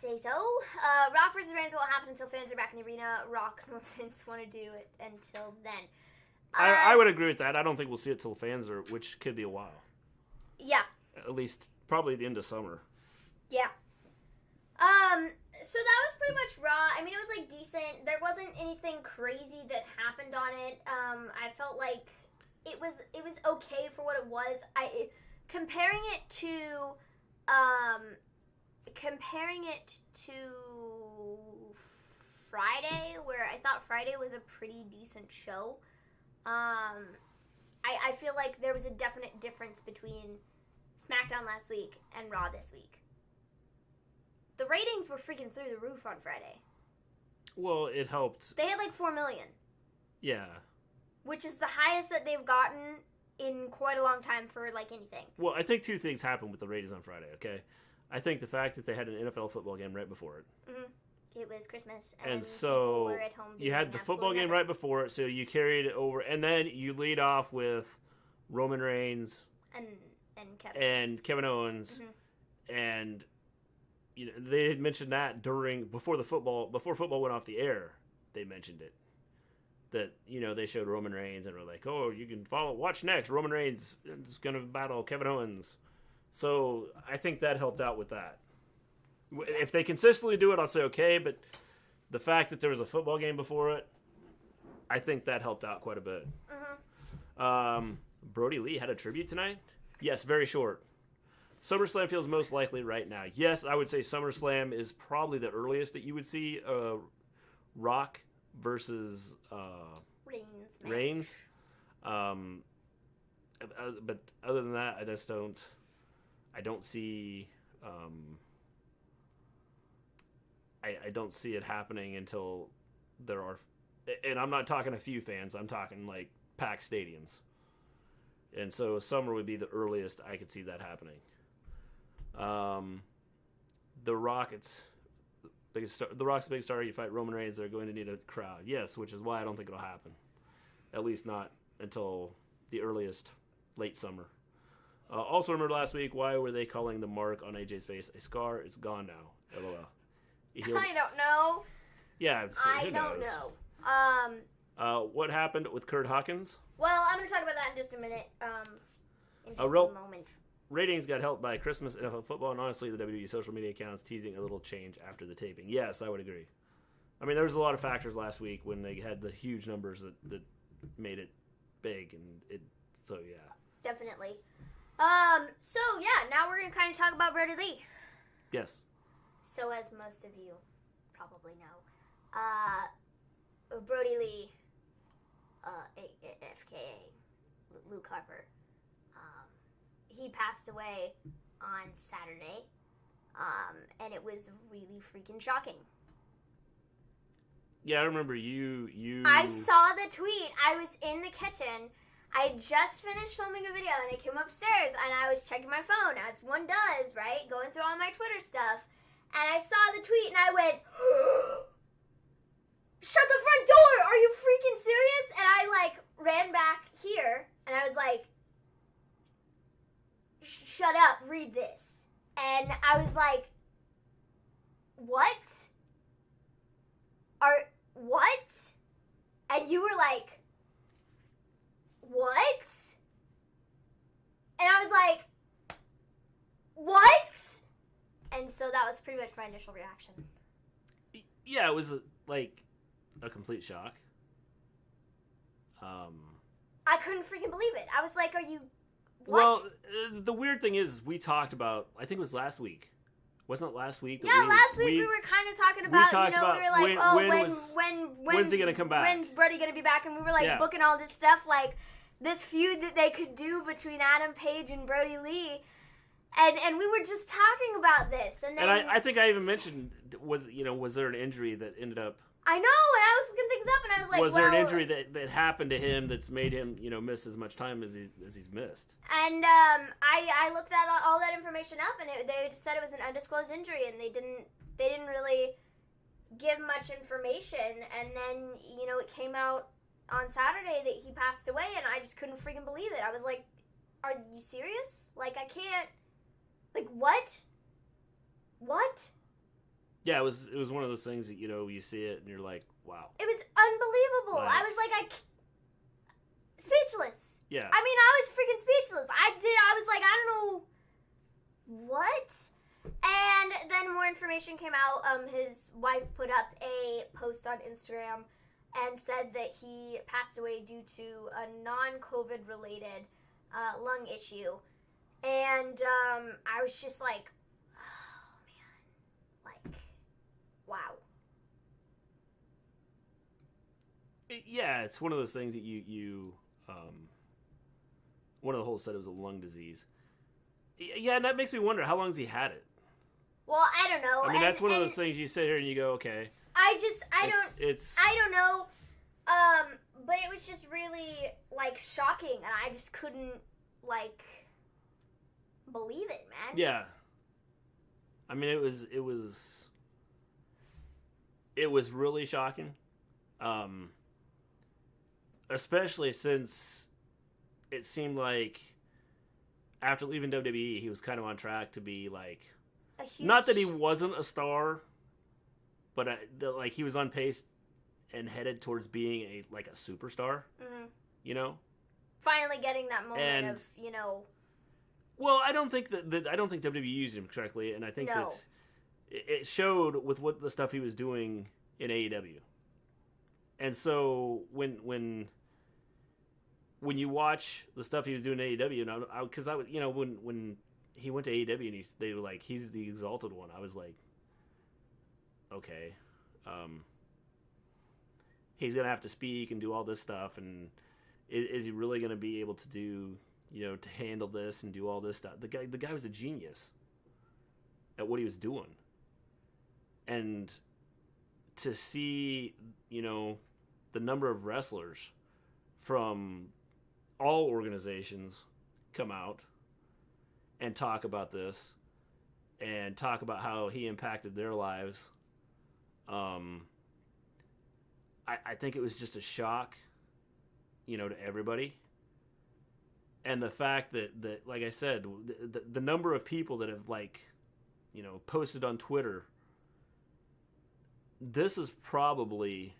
say so. Rock versus Reigns won't happen until fans are back in the arena. Rock nor Vince want to do it until then. I would agree with that. I don't think we'll see it till fans are, which could be a while. Yeah. At least probably the end of summer. Yeah. So that was pretty much Raw. I mean, it was decent. There wasn't anything crazy that happened on it. I felt like it was okay for what it was. Comparing it to Friday, where I thought Friday was a pretty decent show. I feel like there was a definite difference between SmackDown last week and Raw this week. The ratings were freaking through the roof on Friday. Well, it helped. They had like 4 million. Yeah. Which is the highest that they've gotten in quite a long time for like anything. Well, I think two things happened with the ratings on Friday, okay? I think the fact that they had an NFL football game right before it. Mm-hmm. It was Christmas. And so were at home you had the football game right before it, so you carried it over. And then you lead off with Roman Reigns and Kevin Owens. Mm-hmm. And you know, they had mentioned that before football went off the air. They mentioned it. That, you know, they showed Roman Reigns and were like, oh, you can watch next. Roman Reigns is going to battle Kevin Owens. So I think that helped out with that. If they consistently do it, I'll say okay, but the fact that there was a football game before it, I think that helped out quite a bit. Mm-hmm. Brody Lee had a tribute tonight? Yes, very short. SummerSlam feels most likely right now. Yes, I would say SummerSlam is probably the earliest that you would see Rock versus Reigns. But other than that, I don't see I don't see it happening until there are, and I'm not talking a few fans, I'm talking like packed stadiums. And so summer would be the earliest I could see that happening. The Rock's big star. You fight Roman Reigns, they're going to need a crowd. Yes, which is why I don't think it'll happen. At least not until the earliest late summer. Also, remember last week, why were they calling the mark on AJ's face a scar? It's gone now. LOL. I don't know. Yeah, I don't know. What happened with Kurt Hawkins? Well, I'm going to talk about that in just a minute. In just a moment. Ratings got helped by Christmas NFL football, and honestly, the WWE social media accounts teasing a little change after the taping. Yes, I would agree. I mean, there was a lot of factors last week when they had the huge numbers that made it big, so yeah. Definitely. So yeah, now we're gonna kind of talk about Brody Lee. Yes. So as most of you probably know, Brody Lee, FKA Luke Harper. He passed away on Saturday, and it was really freaking shocking. Yeah, I remember you. I saw the tweet. I was in the kitchen. I had just finished filming a video, and I came upstairs, and I was checking my phone, as one does, right? Going through all my Twitter stuff, and I saw the tweet, and I went, shut the front door! Are you freaking serious? And I, ran back here, and I was like, shut up, read this. And I was like, what? What? And you were like, what? And I was like, what? And so that was pretty much my initial reaction. Yeah, it was a complete shock. I couldn't freaking believe it. I was like, are you... What? Well, the weird thing is, we talked about, I think it was last week. Wasn't it last week? Last week we were kind of talking about, we were like, when's he going to come back? When's Brody going to be back? And we were booking all this stuff, this feud that they could do between Adam Page and Brody Lee. And we were just talking about this. And I think I even mentioned, was there an injury that ended up... I know, and I was looking things up, and I was like, was there an injury that happened to him that's made him, miss as much time as he's missed? And I looked at all that information up, and they just said it was an undisclosed injury, and they didn't really give much information. And then it came out on Saturday that he passed away, and I just couldn't freaking believe it. I was like, are you serious? I can't. What? What? Yeah, it was one of those things that, you see it and you're like, wow. It was unbelievable. I was speechless. Yeah. I mean, I was freaking speechless. I was like, I don't know what? And then more information came out. His wife put up a post on Instagram and said that he passed away due to a non-COVID related lung issue. And I was just like, wow. Yeah, it's one of those things that you one of the holes said it was a lung disease. Yeah, and that makes me wonder, how long has he had it? Well, I don't know. I mean, that's one of those things you sit here and you go, okay. I don't know. But it was just really, like, shocking, and I just couldn't, like, believe it, man. Yeah. I mean, it was really shocking. Especially since it seemed like after leaving WWE, he was kind of on track to be, like, not that he wasn't a star, but like he was on pace and headed towards being a superstar. Mm-hmm. You know, finally getting that moment of, you know. Well, I don't think that I don't think WWE used him correctly, and I think that it showed with what the stuff he was doing in AEW. And so when you watch the stuff he was doing in AEW, because I would, you know, when he went to AEW and they were like, he's the exalted one, I was like, okay, he's gonna have to speak and do all this stuff, and is he really gonna be able to do, you know, to handle this and do all this stuff? The guy was a genius at what he was doing, and to see, you know, the number of wrestlers from all organizations come out and talk about this and talk about how he impacted their lives. I think it was just a shock, you know, to everybody. And the fact that like I said, the number of people that have, like, you know, posted on Twitter, this is probably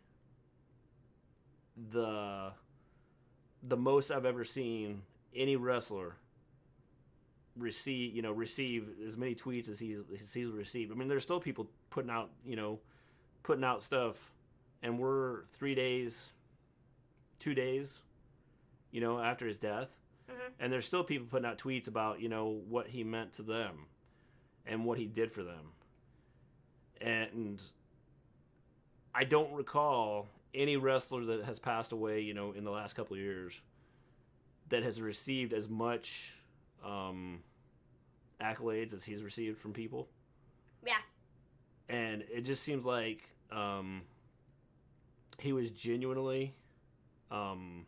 the most I've ever seen any wrestler receive as many tweets as he's received. I mean, there's still people putting out stuff, and we're 2 days, you know, after his death. Mm-hmm. And there's still people putting out tweets about, you know, what he meant to them and what he did for them. And I don't recall any wrestler that has passed away, you know, in the last couple of years that has received as much accolades as he's received from people. Yeah. And it just seems like he was genuinely, you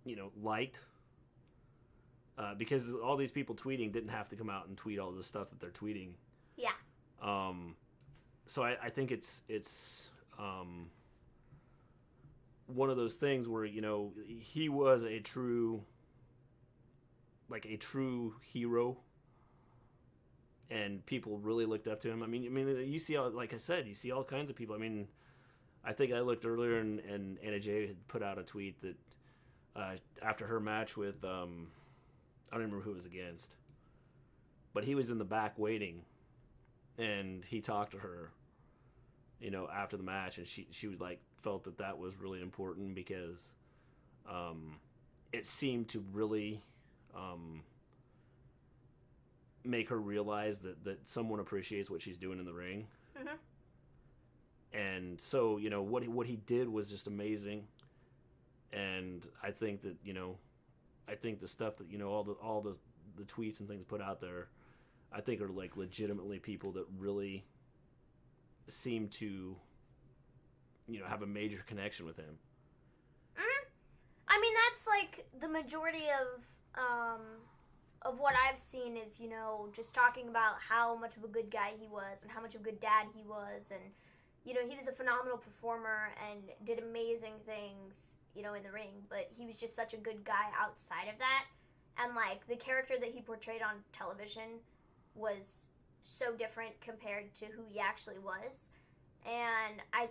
know, liked. Because all these people tweeting didn't have to come out and tweet all the stuff that they're tweeting. Yeah. So I think it's one of those things where, you know, he was a true hero, and people really looked up to him. I mean, you see, like I said, you see all kinds of people. I mean, I think I looked earlier, and Anna Jay had put out a tweet that after her match with I don't remember who it was against, but he was in the back waiting, and he talked to her, you know, after the match, and she was like, felt that was really important because it seemed to really make her realize that someone appreciates what she's doing in the ring. Mm-hmm. And so, you know, what he did was just amazing. And I think that, you know, the stuff that, you know, all the tweets and things put out there, I think are like legitimately people that really seem to, you know, have a major connection with him. Mm-hmm. I mean, that's like the majority of what I've seen is, you know, just talking about how much of a good guy he was and how much of a good dad he was, and, you know, he was a phenomenal performer and did amazing things, you know, in the ring, but he was just such a good guy outside of that. And, like, the character that he portrayed on television was so different compared to who he actually was. And I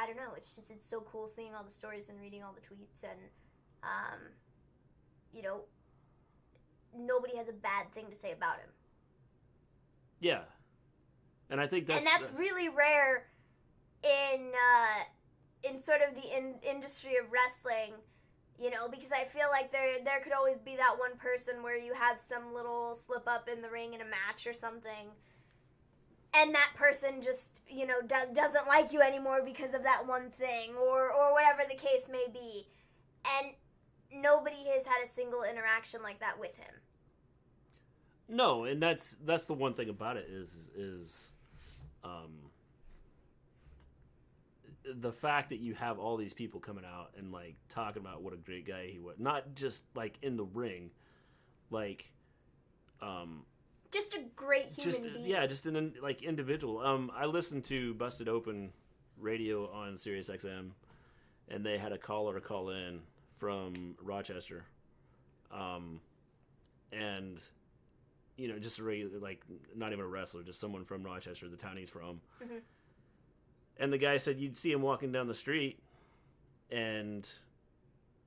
don't know, it's so cool seeing all the stories and reading all the tweets, and, you know, nobody has a bad thing to say about him. Yeah. And I think that's really rare in sort of the industry of wrestling, you know, because I feel like there could always be that one person where you have some little slip up in the ring in a match or something, and that person just, you know, doesn't like you anymore because of that one thing, or whatever the case may be. And nobody has had a single interaction like that with him. No, and that's the one thing about it is the fact that you have all these people coming out and like talking about what a great guy he was, not just like in the ring, like just a great human being. Yeah, just an like individual. I listened to Busted Open radio on Sirius XM, and they had a caller call in from Rochester, and you know, just a regular, like not even a wrestler, just someone from Rochester, the town he's from. Mm-hmm. And the guy said you'd see him walking down the street, and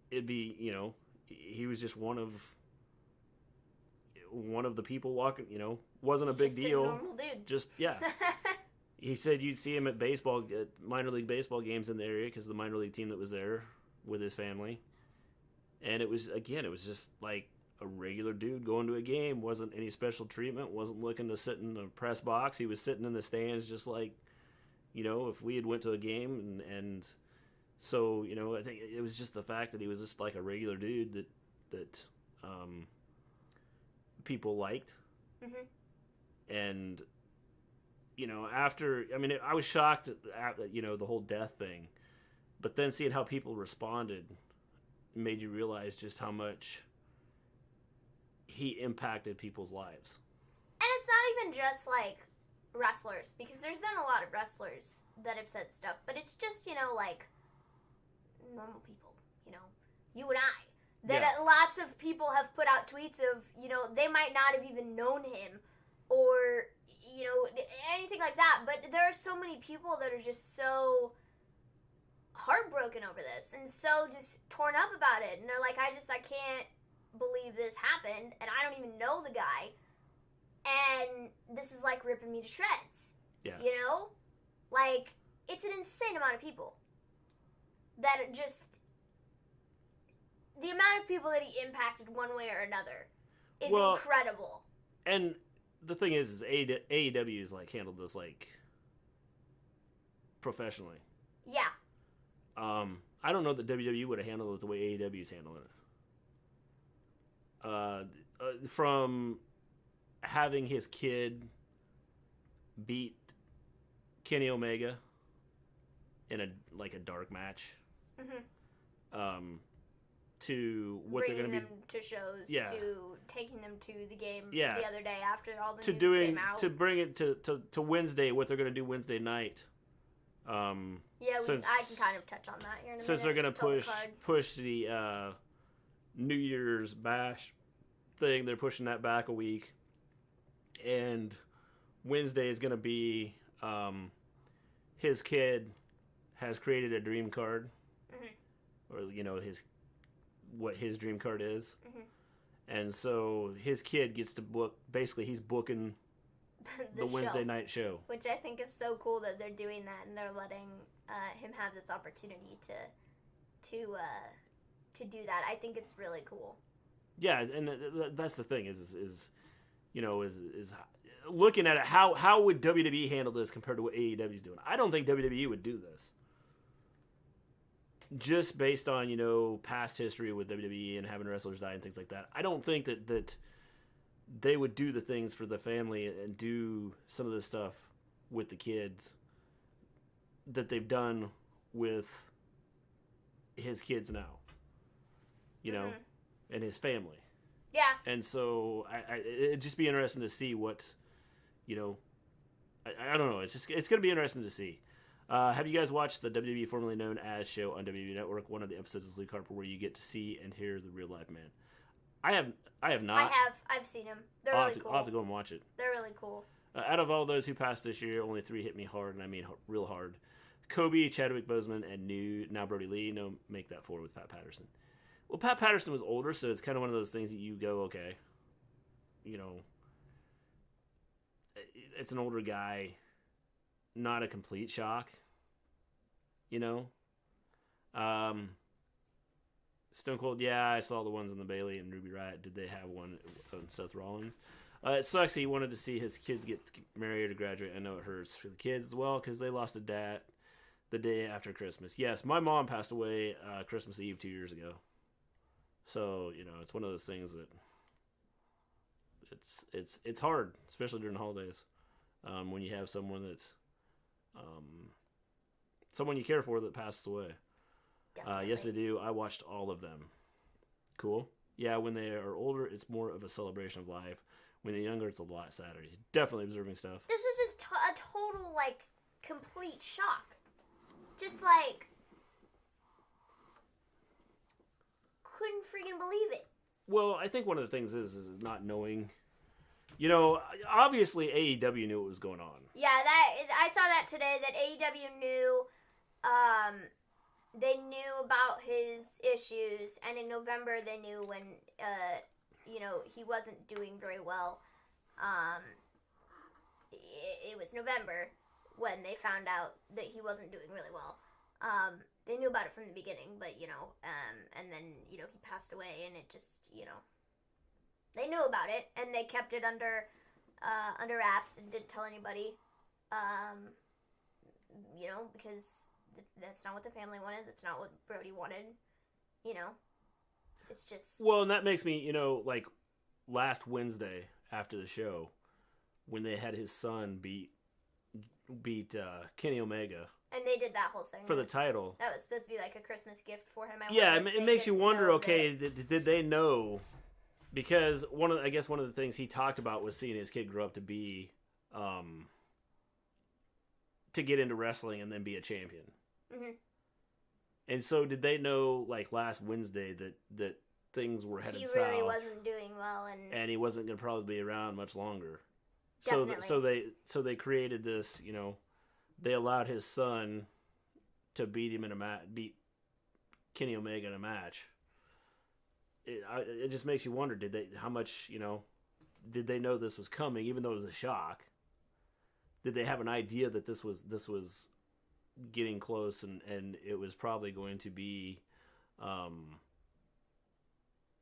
it'd be, you know, he was just one of the people walking. You know, wasn't a big deal. A normal dude. Just yeah. He said you'd see him at minor league baseball games in the area because the minor league team that was there with his family, and it was just like a regular dude going to a game. Wasn't any special treatment. Wasn't looking to sit in the press box. He was sitting in the stands just like, you know, if we had went to a game, and so, you know, I think it was just the fact that he was just like a regular dude that people liked. Mm-hmm. And, you know, I was shocked at, you know, the whole death thing, but then seeing how people responded made you realize just how much he impacted people's lives. And it's not even just like wrestlers, because there's been a lot of wrestlers that have said stuff, but it's just, you know, like normal people, you know, you and I, that lots of people have put out tweets of, you know, they might not have even known him or, you know, anything like that, but there are so many people that are just so heartbroken over this and so just torn up about it, and they're like, I can't believe this happened, and I don't even know the guy, and this is like ripping me to shreds. Yeah. You know? Like, it's an insane amount of people that are just, the amount of people that he impacted one way or another is incredible. And the thing is AEW is like handled this like professionally. Yeah. I don't know that WWE would have handled it the way AEW is handling it. From having his kid beat Kenny Omega in a dark match, mm-hmm. To what bringing they're going them to shows, to taking them to the game the other day after all the news came out, to bring it to Wednesday, what they're going to do Wednesday night. I can kind of touch on that here in a minute. Since they're going to push the New Year's Bash thing, they're pushing that back a week, and Wednesday is going to be his kid has created a dream card, mm-hmm. or you know what his dream card is, mm-hmm. and so his kid gets to book. Basically, he's booking the Wednesday night show, which I think is so cool that they're doing that and they're letting him have this opportunity to do that. I think it's really cool. Yeah, and that's the thing is you know is looking at it, how would WWE handle this compared to what AEW is doing? I don't think WWE would do this. Just based on, you know, past history with WWE and having wrestlers die and things like that. I don't think that they would do the things for the family and do some of this stuff with the kids that they've done with his kids now. You know, mm-hmm. and his family. Yeah. And so it'd just be interesting to see what, you know, I don't know. It's going to be interesting to see. Have you guys watched the WWE formerly known as show on WWE Network? One of the episodes is Luke Harper, where you get to see and hear the real life man. I have not. I've seen him. They're really cool. I'll have to go and watch it. They're really cool. Out of all those who passed this year, only 3 hit me hard, and I mean real hard. Kobe, Chadwick Boseman, and now Brody Lee. No, make that 4 with Pat Patterson. Well, Pat Patterson was older, so it's kind of one of those things that you go, okay, you know, it's an older guy, not a complete shock, you know. Stone Cold, yeah, I saw the ones in the Bailey and Ruby Riott. Did they have one on Seth Rollins? It sucks. He wanted to see his kids get married or graduate. I know it hurts for the kids as well because they lost a dad the day after Christmas. Yes, my mom passed away Christmas Eve 2 years ago. So, you know, it's one of those things that it's hard, especially during the holidays, when you have someone that's someone you care for that passes away. Yes, I do. I watched all of them. Cool. Yeah, when they are older, it's more of a celebration of life. When they're younger, it's a lot sadder. Definitely observing stuff. This was just a total, like, complete shock. Just, like, couldn't freaking believe it. Well, I think one of the things is not knowing. You know, obviously AEW knew what was going on. Yeah, I saw that today, that AEW knew, they knew about his issues, and in November they knew when, you know, he wasn't doing very well. It was November when they found out that he wasn't doing really well. They knew about it from the beginning, but, you know, and then, you know, he passed away, and it just, you know, they knew about it, and they kept it under wraps and didn't tell anybody, you know, because that's not what the family wanted. That's not what Brody wanted. You know, it's just... Well, and that makes me, you know, like, last Wednesday after the show, when they had his son beat Kenny Omega. And they did that whole segment. For the title. That was supposed to be like a Christmas gift for him. Yeah, it makes you wonder, okay, did they know... Because I guess one of the things he talked about was seeing his kid grow up to be, to get into wrestling and then be a champion. Mm-hmm. And so, did they know, like, last Wednesday that things were headed south? He really wasn't doing well, and he wasn't going to probably be around much longer. Definitely. So they created this, you know, they allowed his son to beat Kenny Omega in a match. It just makes you wonder, how much, you know, did they know this was coming, even though it was a shock? Did they have an idea that this was getting close and it was probably going to be,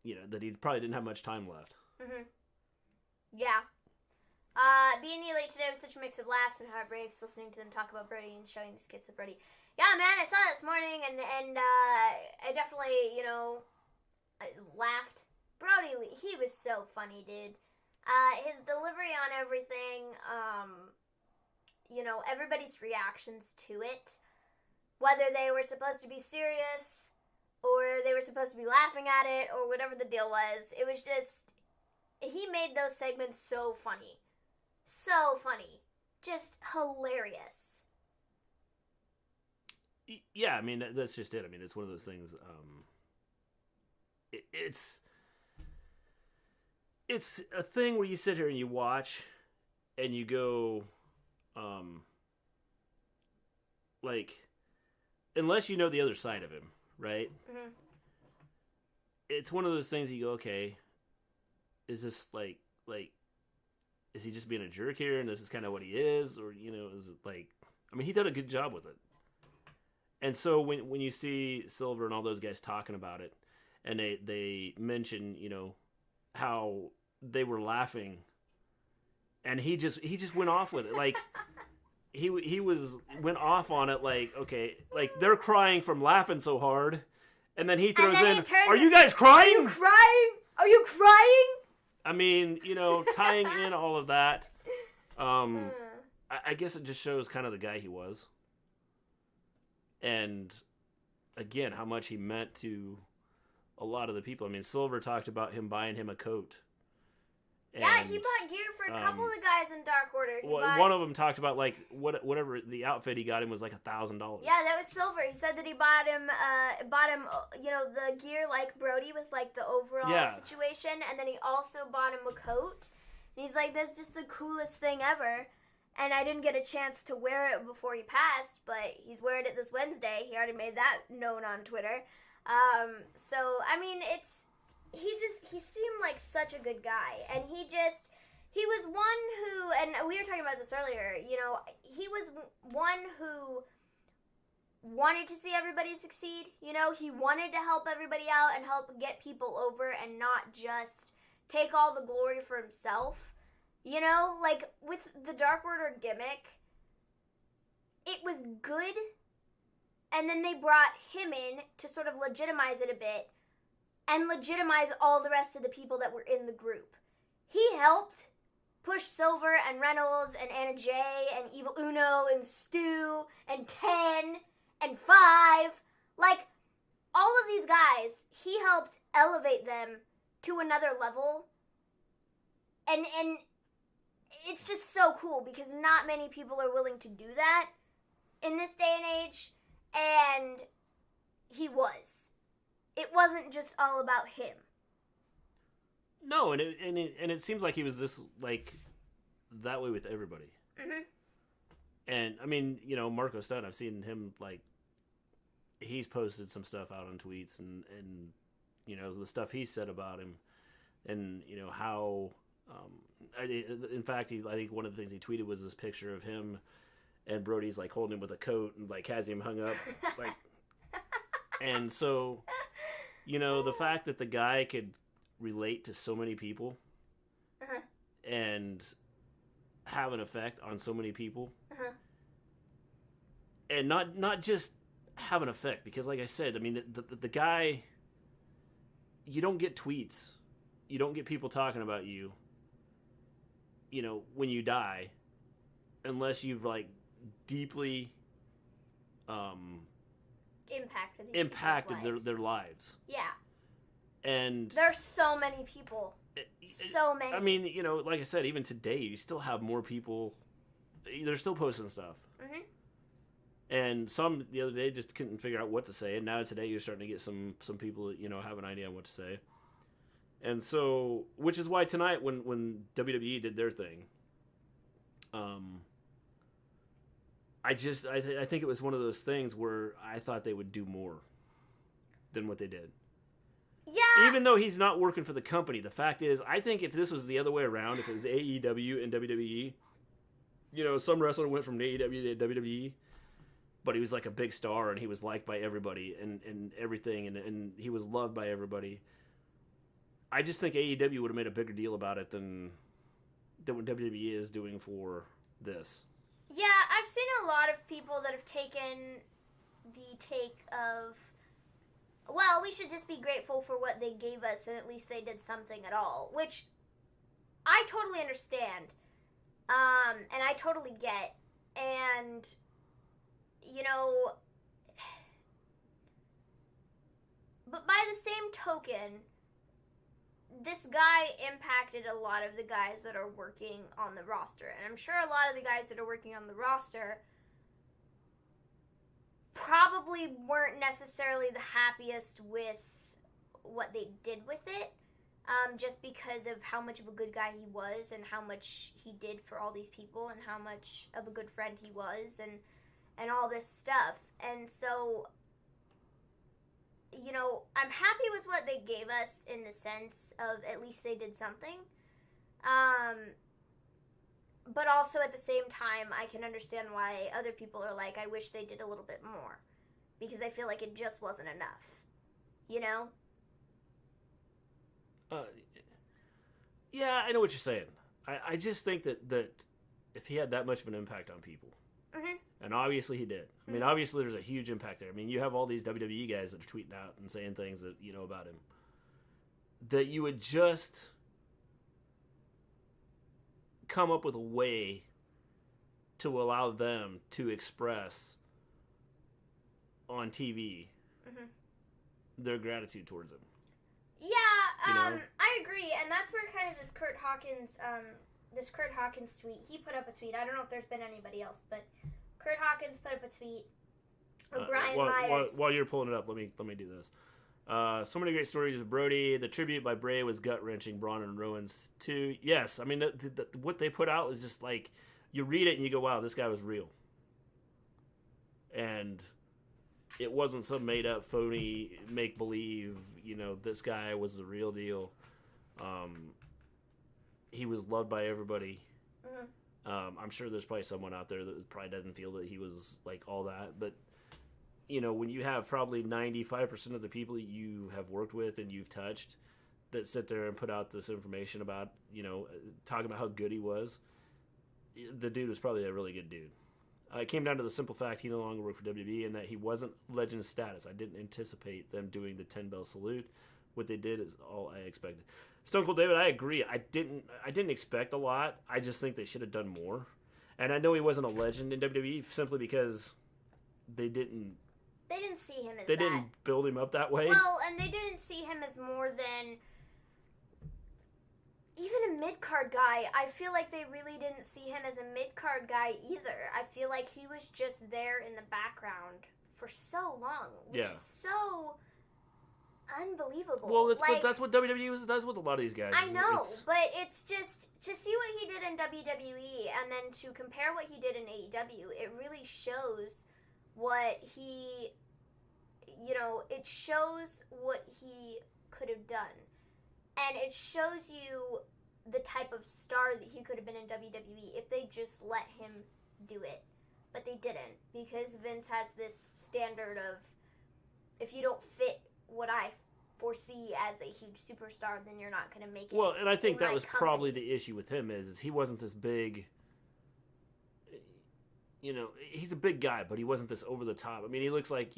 you know, that he probably didn't have much time left? Mm-hmm. Yeah. Being late today was such a mix of laughs and heartbreaks, listening to them talk about Brody and showing the skits of Brody. Yeah, man, I saw that this morning, and I definitely, you know... I laughed. Brody Lee, he was so funny, dude. His delivery on everything, you know, everybody's reactions to it, whether they were supposed to be serious or they were supposed to be laughing at it or whatever the deal was, it was just, he made those segments so funny. So funny. Just hilarious. Yeah, I mean, that's just it. I mean, it's one of those things, it's a thing where you sit here and you watch and you go, like, unless you know the other side of him, right? Mm-hmm. It's one of those things you go, okay, is this like, is he just being a jerk here and this is kind of what he is? Or, you know, is it like, I mean, he did a good job with it. And so when you see Silver and all those guys talking about it, and they mention, you know, how they were laughing, and he just went off with it, like he went off on it, like, okay, like they're crying from laughing so hard, and then he throws in, "Are you guys crying? Are you crying? Are you crying?" I mean, you know, tying in all of that, I guess it just shows kind of the guy he was, and again, how much he meant to a lot of the people. I mean, Silver talked about him buying him a coat. And, yeah, he bought gear for a couple of the guys in Dark Order. One of them talked about, like, whatever the outfit he got him was like $1,000. Yeah, that was Silver. He said that he bought him, you know, the gear like Brody with, like, the overall situation, and then he also bought him a coat. And he's like, that's just the coolest thing ever. And I didn't get a chance to wear it before he passed, but he's wearing it this Wednesday. He already made that known on Twitter. So, I mean, he seemed like such a good guy, and he was one who, and we were talking about this earlier, you know, he was one who wanted to see everybody succeed, you know, he wanted to help everybody out and help get people over and not just take all the glory for himself, you know, like, with the Dark Order gimmick, it was good. And then they brought him in to sort of legitimize it a bit and legitimize all the rest of the people that were in the group. He helped push Silver and Reynolds and Anna Jay and Evil Uno and Stu and 10 and 5. Like, all of these guys, he helped elevate them to another level. And it's just so cool because not many people are willing to do that in this day and age. And he was. It wasn't just all about him. No, and it seems like he was this, like, that way with everybody. Mm-hmm. And, I mean, you know, Marco Stunt, I've seen him, like, he's posted some stuff out on tweets and you know, the stuff he said about him and, you know, how, in fact, I think one of the things he tweeted was this picture of him and Brody's, like, holding him with a coat and, like, has him hung up, like, and so, you know, the fact that the guy could relate to so many people and have an effect on so many people and not just have an effect, because like I said, I mean, the guy, you don't get tweets, you don't get people talking about you, you know, when you die, unless you've, like, deeply impacted their lives. Yeah. And there's so many people. So many. I mean, you know, like I said, even today, you still have more people. They're still posting stuff. Mm-hmm. And some the other day just couldn't figure out what to say. And now today, you're starting to get some people that, you know, have an idea on what to say. And so, which is why tonight, when WWE did their thing, I think it was one of those things where I thought they would do more than what they did. Yeah. Even though he's not working for the company, the fact is, I think if this was the other way around, if it was AEW and WWE, you know, some wrestler went from AEW to WWE, but he was like a big star and he was liked by everybody and everything, and he was loved by everybody. I just think AEW would have made a bigger deal about it than what WWE is doing for this. Yeah, I've seen a lot of people that have taken the take of, well, we should just be grateful for what they gave us and at least they did something at all, which I totally understand, and I totally get, and, you know, but by the same token, this guy impacted a lot of the guys that are working on the roster, and I'm sure a lot of the guys that are working on the roster probably weren't necessarily the happiest with what they did with it, just because of how much of a good guy he was and how much he did for all these people and how much of a good friend he was and all this stuff. And so, you know, I'm happy with what they gave us in the sense of at least they did something. But also at the same time, I can understand why other people are like, I wish they did a little bit more. Because I feel like it just wasn't enough. You know? Yeah, I know what you're saying. I just think that if he had that much of an impact on people, mm-hmm. and obviously he did. I mean, obviously there's a huge impact there. I mean, you have all these WWE guys that are tweeting out and saying things that, you know, about him. That you would just come up with a way to allow them to express on TV mm-hmm. their gratitude towards him. Yeah, you know? I agree, and that's where kind of this Kurt Hawkins tweet, he put up a tweet. I don't know if there's been anybody else, but Kurt Hawkins put up a tweet. Or Brian Myers. While you're pulling it up, let me do this. So many great stories of Brody. The tribute by Bray was gut-wrenching. Braun and Rowan's too. Yes, I mean, what they put out was just like, you read it and you go, wow, this guy was real. And it wasn't some made-up, phony, make-believe, you know, this guy was the real deal. He was loved by everybody. Mm-hmm. I'm sure there's probably someone out there that probably doesn't feel that he was, like, all that. But, you know, when you have probably 95% of the people that you have worked with and you've touched that sit there and put out this information about, you know, talking about how good he was, the dude was probably a really good dude. It came down to the simple fact he no longer worked for WWE and that he wasn't legend status. I didn't anticipate them doing the 10-bell salute. What they did is all I expected. Stone Cold David, I agree. I didn't expect a lot. I just think they should have done more. And I know he wasn't a legend in WWE simply because they didn't see him as They didn't build him up that way. Well, and they didn't see him as more than even a mid-card guy. I feel like they really didn't see him as a mid-card guy either. I feel like he was just there in the background for so long, which is so unbelievable. Well, that's what WWE does with a lot of these guys. I know, but it's just to see what he did in WWE and then to compare what he did in AEW, it really shows what he, it shows what he could have done. And it shows you the type of star that he could have been in WWE if they just let him do it. But they didn't, because Vince has this standard of, if you don't fit what I foresee as a huge superstar, then you're not going to make it. Well, and I think that was probably the issue with him is he wasn't this big. He's a big guy, but he wasn't this over the top. I mean, he looks like,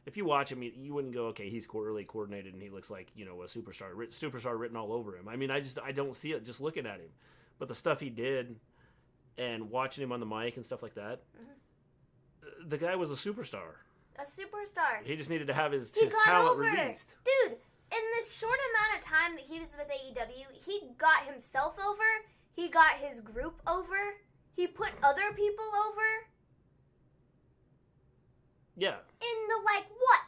if you watch him, you wouldn't go, okay, he's really coordinated and he looks like, a superstar written all over him. I mean, I don't see it just looking at him. But the stuff he did and watching him on the mic and stuff like that, the guy was a superstar. A superstar. He just needed to have his talent released. Dude, in this short amount of time that he was with AEW, he got himself over. He got his group over. He put other people over. Yeah. In the, what?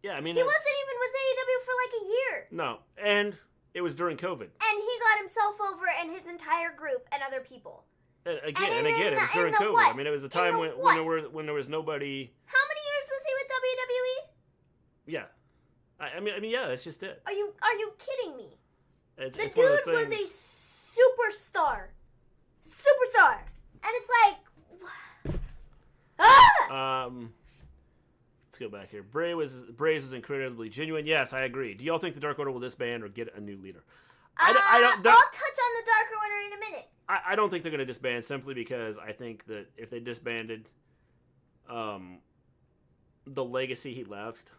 Yeah, I mean... He wasn't even with AEW for, a year. No, and it was during COVID. And he got himself over and his entire group and other people. Again, it was during COVID. What? I mean, it was a time when there was nobody... How many years was he with WWE? Yeah. I mean, yeah, that's just it. Are you kidding me? The dude was a superstar. Superstar. And it's like... Ah! Let's go back here. Braves was incredibly genuine. Yes, I agree. Do y'all think the Dark Order will disband or get a new leader? I'll touch on the Dark Order in a minute. I don't think they're going to disband simply because I think that if they disbanded, the legacy he left,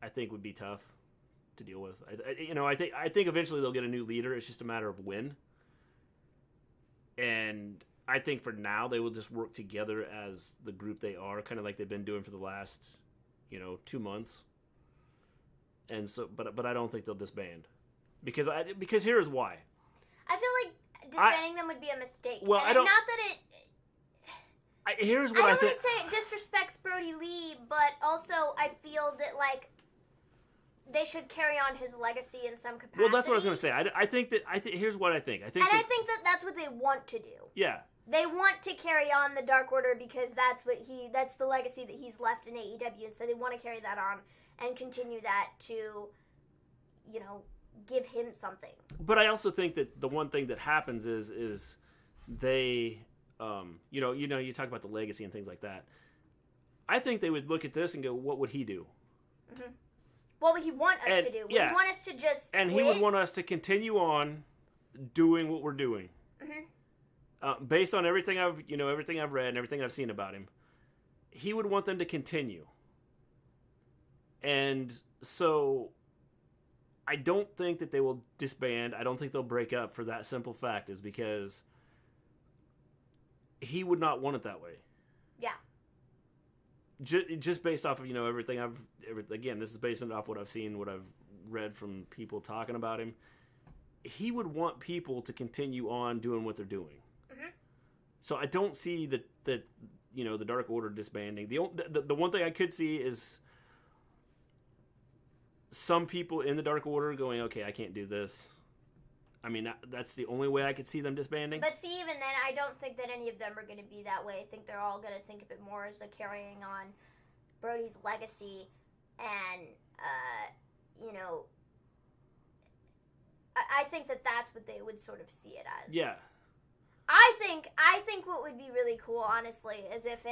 I think would be tough to deal with. I think eventually they'll get a new leader. It's just a matter of when. And I think for now they will just work together as the group they are, kind of like they've been doing for the last, 2 months. And so, but I don't think they'll disband because here is why. I feel like disbanding them would be a mistake. Well, and not that it. Here's what I think. I don't want to say it disrespects Brody Lee, but also I feel that they should carry on his legacy in some capacity. Well, that's what I was going to say. I think here's what I think. I think that's what they want to do. Yeah. They want to carry on the Dark Order because that's the legacy that he's left in AEW, and so they want to carry that on and continue that to, give him something. But I also think that the one thing that happens is they, you talk about the legacy and things like that. I think they would look at this and go, what would he do? Mm-hmm. What would he want us to do? Would he want us to just And quit? He would want us to continue on doing what we're doing. Mm-hmm. Based on everything I've read and everything I've seen about him, he would want them to continue. And so I don't think that they will disband. I don't think they'll break up for that simple fact is because he would not want it that way. Yeah. Just based off of, everything again, this is based off what I've seen, what I've read from people talking about him. He would want people to continue on doing what they're doing. Mm-hmm. So I don't see that the Dark Order disbanding. The one thing I could see is some people in the Dark Order going, okay, I can't do this. I mean, that's the only way I could see them disbanding. But see, even then, I don't think that any of them are going to be that way. I think they're all going to think of it more as the carrying on Brody's legacy and, I think that that's what they would sort of see it as. Yeah. I think what would be really cool, honestly, is if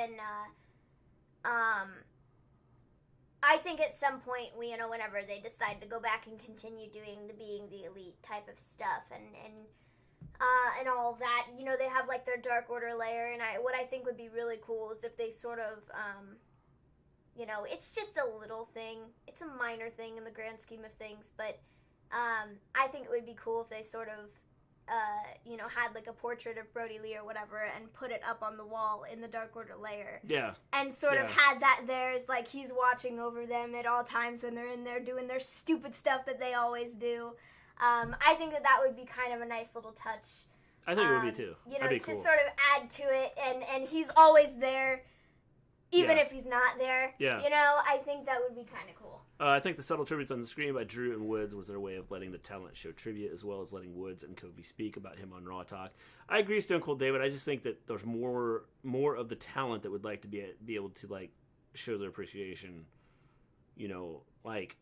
I think at some point, whenever they decide to go back and continue doing the being the elite type of stuff and all that, they have their Dark Order layer, and what I think would be really cool is if they sort of, it's just a little thing. It's a minor thing in the grand scheme of things, but I think it would be cool if they sort of, had like a portrait of Brody Lee or whatever and put it up on the wall in the Dark Order lair. Yeah. And sort of had that there as like he's watching over them at all times when they're in there doing their stupid stuff that they always do. I think that would be kind of a nice little touch. I think it would be too. That'd be to cool. sort of add to it, and he's always there, even if he's not there. Yeah. I think that would be kind of cool. I think the subtle tributes on the screen by Drew and Woods was their way of letting the talent show tribute, as well as letting Woods and Kofi speak about him on Raw Talk. I agree, Stone Cold David. I just think that there's more of the talent that would like to be able to like show their appreciation. Like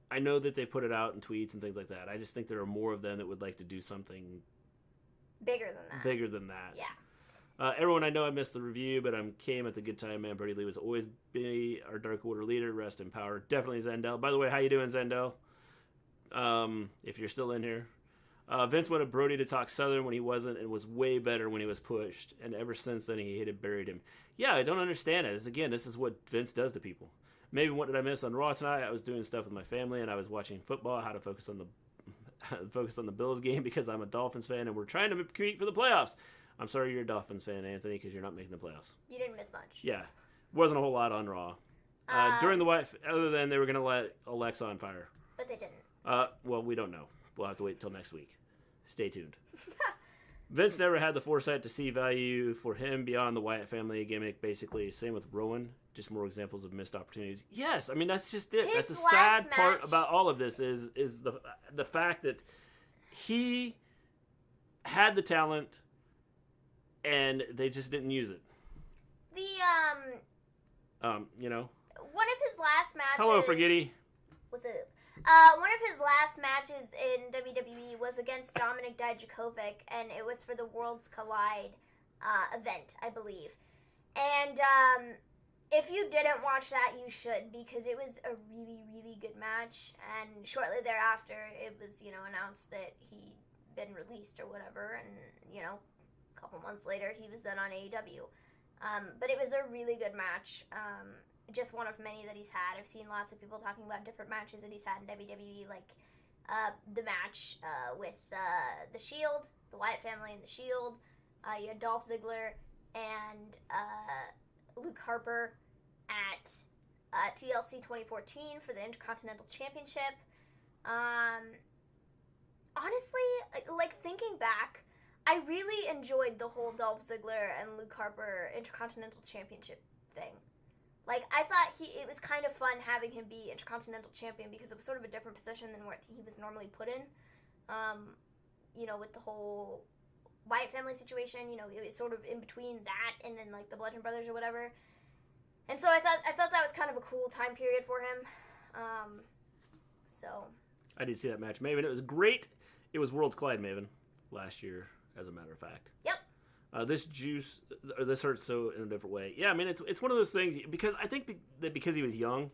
I know that they put it out in tweets and things like that. I just think there are more of them that would like to do something bigger than that. Yeah. Everyone, I know I missed the review, but I came at the good time, man. Brody Lee was always be our Dark Order leader. Rest in power. Definitely Zendel. By the way, how you doing, Zendel? If you're still in here. Vince wanted Brody to talk Southern when he wasn't, and was way better when he was pushed. And ever since then, he hated buried him. Yeah, I don't understand it. This is what Vince does to people. Maybe what did I miss on Raw tonight? I was doing stuff with my family, and I was watching football. How to focus on the Bills game because I'm a Dolphins fan, and we're trying to compete for the playoffs. I'm sorry you're a Dolphins fan, Anthony, because you're not making the playoffs. You didn't miss much. Yeah. Wasn't a whole lot on Raw. During the White, other than they were going to let Alexa on fire. But they didn't. Well, we don't know. We'll have to wait until next week. Stay tuned. Vince never had the foresight to see value for him beyond the Wyatt family gimmick, basically. Same with Rowan. Just more examples of missed opportunities. Yes, I mean, that's just it. That's a sad part about all of this is the fact that he had the talent and they just didn't use it. One of his last matches. Hello, Forgetty. What's it? One of his last matches in WWE was against Dominik Dijakovic, and it was for the Worlds Collide event, I believe. And if you didn't watch that, you should, because it was a really, really good match. And shortly thereafter, it was, announced that he'd been released or whatever, and, a couple months later, he was then on AEW. But it was a really good match. Just one of many that he's had. I've seen lots of people talking about different matches that he's had in WWE, like the match with the Shield, the Wyatt family and the Shield. You had Dolph Ziggler and Luke Harper at TLC 2014 for the Intercontinental Championship. Honestly, like thinking back, I really enjoyed the whole Dolph Ziggler and Luke Harper Intercontinental Championship thing. Like, I thought it was kind of fun having him be Intercontinental Champion because it was sort of a different position than what he was normally put in. With the whole Wyatt family situation, it was sort of in between that and then, like, the Bludgeon Brothers or whatever. And so I thought that was kind of a cool time period for him. I did see that match, Maven. It was great. It was Worlds Collide, Maven, last year, as a matter of fact. Yep. This hurts so in a different way. Yeah, I mean, it's one of those things, because I think that because he was young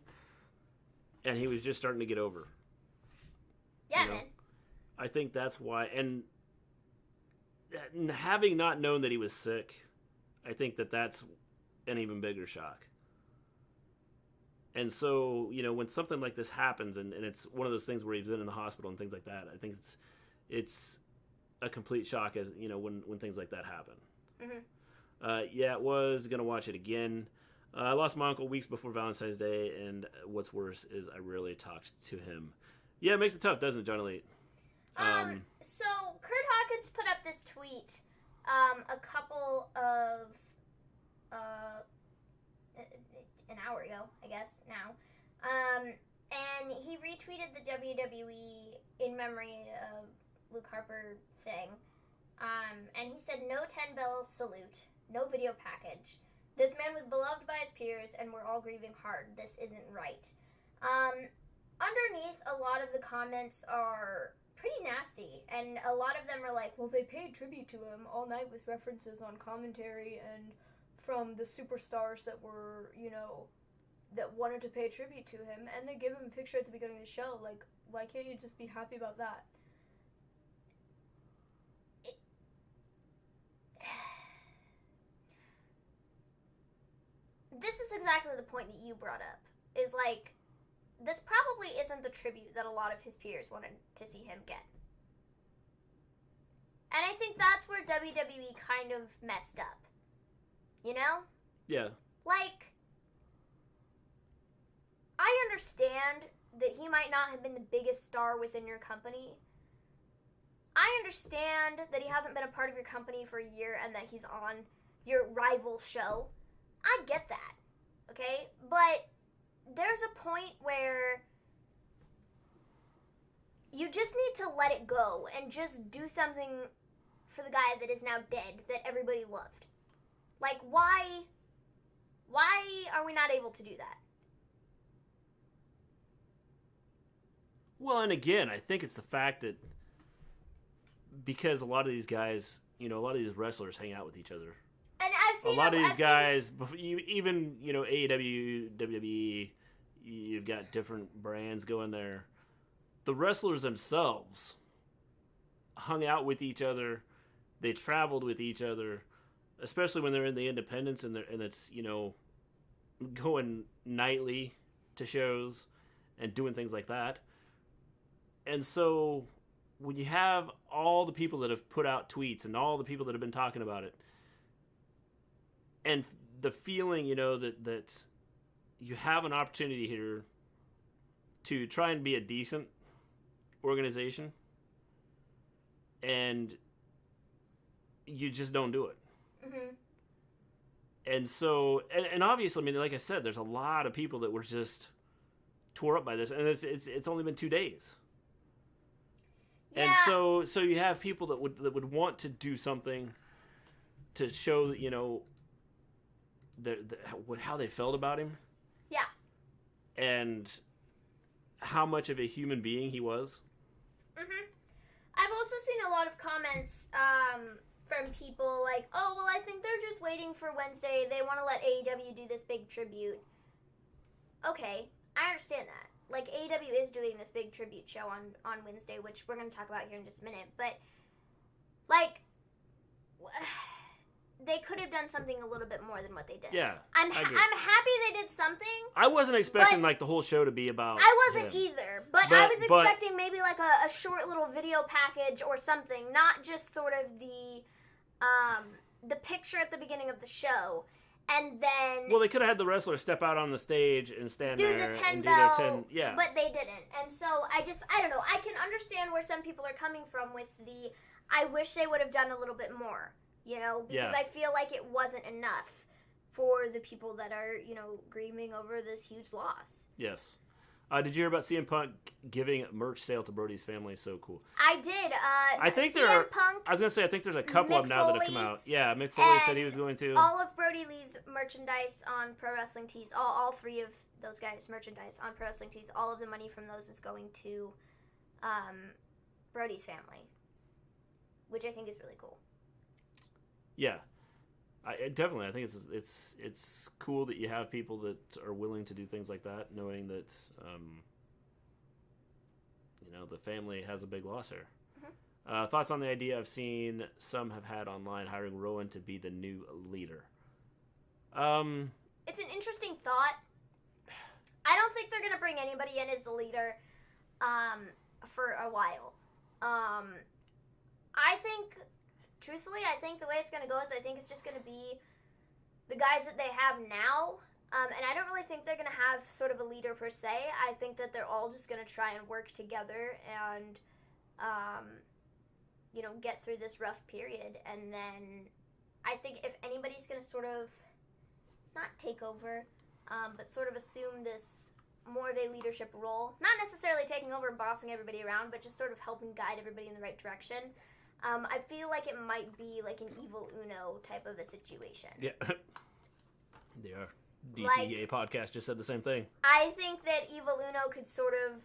and he was just starting to get over. Yeah, man. I think that's why. And having not known that he was sick, I think that's an even bigger shock. And so, when something like this happens, and it's one of those things where he's been in the hospital and things like that, I think it's a complete shock as when things like that happen. Mm-hmm. It was gonna watch it again. I lost my uncle weeks before Valentine's Day, and what's worse is I rarely talked to him. Yeah, it makes it tough, doesn't it, Johnny Lee? So Kurt Hawkins put up this tweet a couple of an hour ago, I guess now, and he retweeted the WWE in memory of Luke Harper thing, and he said, "No 10 bells salute, no video package. This man was beloved by his peers, and we're all grieving hard. This isn't right." Underneath, a lot of the comments are pretty nasty, and a lot of them are like, well, they paid tribute to him all night with references on commentary and from the superstars that were, that wanted to pay tribute to him, and they give him a picture at the beginning of the show. Like, why can't you just be happy about that? This is exactly the point that you brought up, is like, this probably isn't the tribute that a lot of his peers wanted to see him get. And I think that's where WWE kind of messed up. You know? Yeah. Like, I understand that he might not have been the biggest star within your company. I understand that he hasn't been a part of your company for a year and that he's on your rival show. I get that, okay? But there's a point where you just need to let it go and just do something for the guy that is now dead that everybody loved. Like, why are we not able to do that? Well, and again, I think it's the fact that because a lot of these guys, a lot of these wrestlers hang out with each other. And I've seen a lot of these guys, even AEW, WWE, you've got different brands going there. The wrestlers themselves hung out with each other. They traveled with each other, especially when they're in the independents and it's going nightly to shows and doing things like that. And so when you have all the people that have put out tweets and all the people that have been talking about it, and the feeling, that you have an opportunity here to try and be a decent organization, and you just don't do it. Mm-hmm. And so, and obviously, like I said, there's a lot of people that were just tore up by this, and it's only been 2 days. Yeah. And so you have people that would want to do something to show that how they felt about him. Yeah. And how much of a human being he was. Mhm. I've also seen a lot of comments from people like, "Oh, well, I think they're just waiting for Wednesday. They want to let AEW do this big tribute." Okay, I understand that. Like, AEW is doing this big tribute show on Wednesday, which we're going to talk about here in just a minute. But, like, they could have done something a little bit more than what they did. Yeah, I'm happy they did something. I wasn't expecting, the whole show to be about I wasn't him. either. But I was expecting maybe, like, a short little video package or something. Not just sort of the picture at the beginning of the show. And then... Well, they could have had the wrestler step out on the stage and stand there the 10 and bell, do their 10... Yeah. But they didn't. And so, I don't know. I can understand where some people are coming from with the, I wish they would have done a little bit more, because I feel like it wasn't enough for the people that are, grieving over this huge loss. Yes. Did you hear about CM Punk giving merch sale to Brody's family? So cool. I did. I think CM Punk, I was going to say, I think there's a couple of them now that have come out. Yeah, Mick Foley said he was going to. All of Brody Lee's merchandise on Pro Wrestling Tees, all three of those guys' merchandise on Pro Wrestling Tees, all of the money from those is going to Brody's family, which I think is really cool. Yeah. I think it's cool that you have people that are willing to do things like that, knowing that the family has a big loss here. Mm-hmm. Thoughts on the idea I've seen some have had online hiring Rowan to be the new leader? It's an interesting thought. I don't think they're gonna bring anybody in as the leader for a while. Truthfully, I think the way it's going to go is I think it's just going to be the guys that they have now. And I don't really think they're going to have sort of a leader per se. I think that they're all just going to try and work together and, get through this rough period. And then I think if anybody's going to sort of not take over, but sort of assume this more of a leadership role, not necessarily taking over and bossing everybody around, but just sort of helping guide everybody in the right direction. I feel like it might be like an Evil Uno type of a situation. Yeah. They are. DTA podcast just said the same thing. I think that Evil Uno could sort of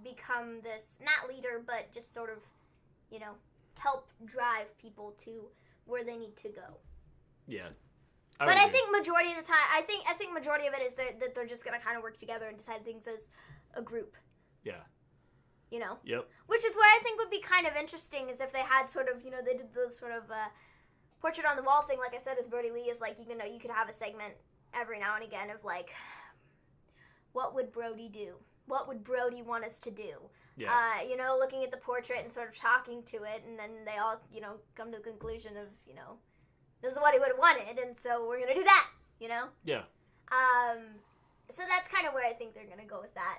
become this, not leader, but just sort of, help drive people to where they need to go. Yeah. I think majority of the time, I think majority of it is that they're just going to kind of work together and decide things as a group. Yeah. Yep. Which is what I think would be kind of interesting is if they had sort of, they did the sort of portrait on the wall thing, like I said, with Brody Lee, is like, you could have a segment every now and again of like, what would Brody do? What would Brody want us to do? Yeah. You know, looking at the portrait and sort of talking to it, and then they all, you know, come to the conclusion of, you know, this is what he would have wanted, and so we're going to do that, you know? Yeah. So that's kind of where I think they're going to go with that.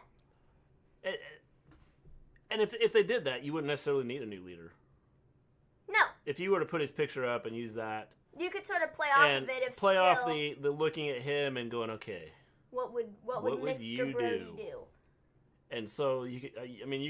And if they did that, you wouldn't necessarily need a new leader. No. If you were to put his picture up and use that, you could sort of play off of it. Play off the looking at him and going, okay, what would Mr. Brody do? And so you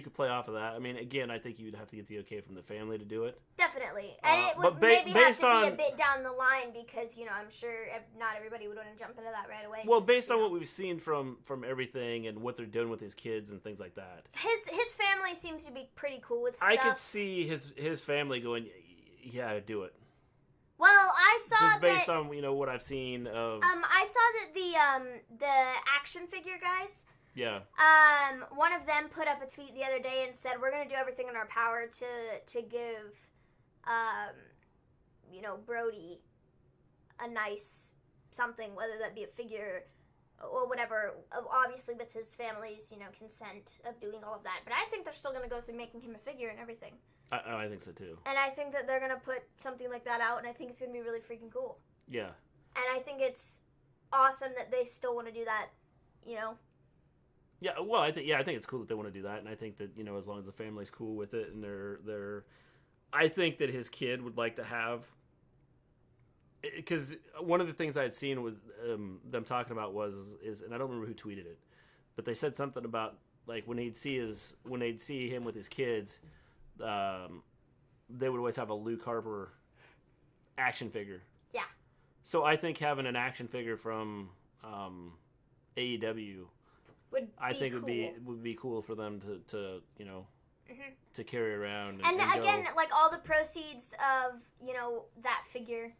could play off of that. I mean, again, I think you would have to get the okay from the family to do it. Definitely, and it would maybe have to be a bit down the line because, you know, I'm sure not everybody would want to jump into that right away. Well, based on what we've seen from everything and what they're doing with his kids and things like that, his family seems to be pretty cool with stuff. I could see his family going, yeah, do it. Well, I saw just based on, you know, what I've seen of. I saw that the action figure guys. Yeah. One of them put up a tweet the other day and said, we're going to do everything in our power to give, you know, Brody a nice something, whether that be a figure or whatever, obviously with his family's, you know, consent of doing all of that. But I think they're still going to go through making him a figure and everything. I think so, too. And I think that they're going to put something like that out, and I think it's going to be really freaking cool. Yeah. And I think it's awesome that they still want to do that, you know? Yeah, well, I think it's cool that they want to do that, and I think that, you know, as long as the family's cool with it, and they're, I think that his kid would like to have, because one of the things I had seen was them talking about is, and I don't remember who tweeted it, but they said something about like when they'd see him with his kids, they would always have a Luke Harper action figure. Yeah. So I think having an action figure from AEW. I think would be cool for them to you know, to carry around and again go. Like all the proceeds of, you know, that figure,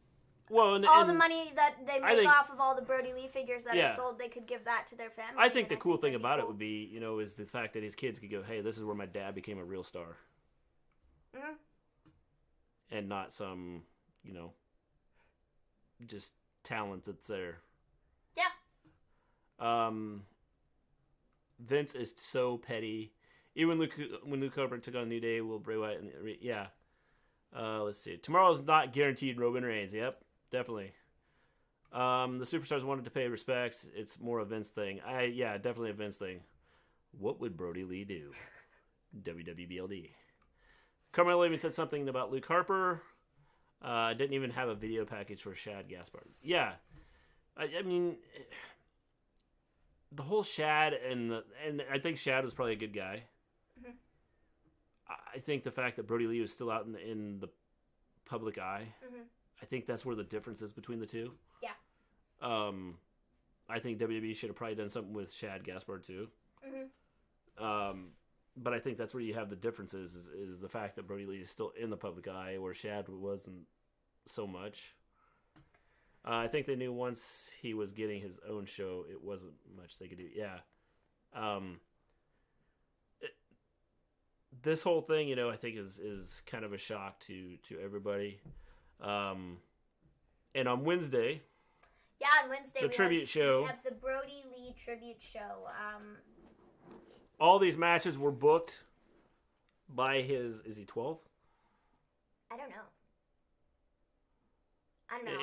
well, all the money that they make off of all the Brody Lee figures that are sold, they could give that to their family. I think the cool thing about it would be, you know, is the fact that his kids could go, hey, this is where my dad became a real star, and not some, you know, just talent that's there. Yeah. Vince is so petty. Even when Luke Harper took on New Day, will Bray Wyatt, yeah. Let's see. Tomorrow's not guaranteed Roman Reigns. Yep, definitely. The superstars wanted to pay respects. It's more a Vince thing. Definitely a Vince thing. What would Brody Lee do? WWBLD. Carmelo even said something about Luke Harper. Didn't even have a video package for Shad Gaspard. Yeah, I mean. The whole Shad and I think Shad was probably a good guy. Mm-hmm. I think the fact that Brody Lee was still out in the public eye, I think that's where the difference is between the two. Yeah. I think WWE should have probably done something with Shad Gaspard too. But I think that's where you have the differences is the fact that Brody Lee is still in the public eye, where Shad wasn't so much. I think they knew once he was getting his own show, it wasn't much they could do. Yeah. This whole thing, you know, I think is kind of a shock to everybody. And on Wednesday... Yeah, on Wednesday the tribute show. We have the Brody Lee tribute show. All these matches were booked by his... Is he 12? I don't know.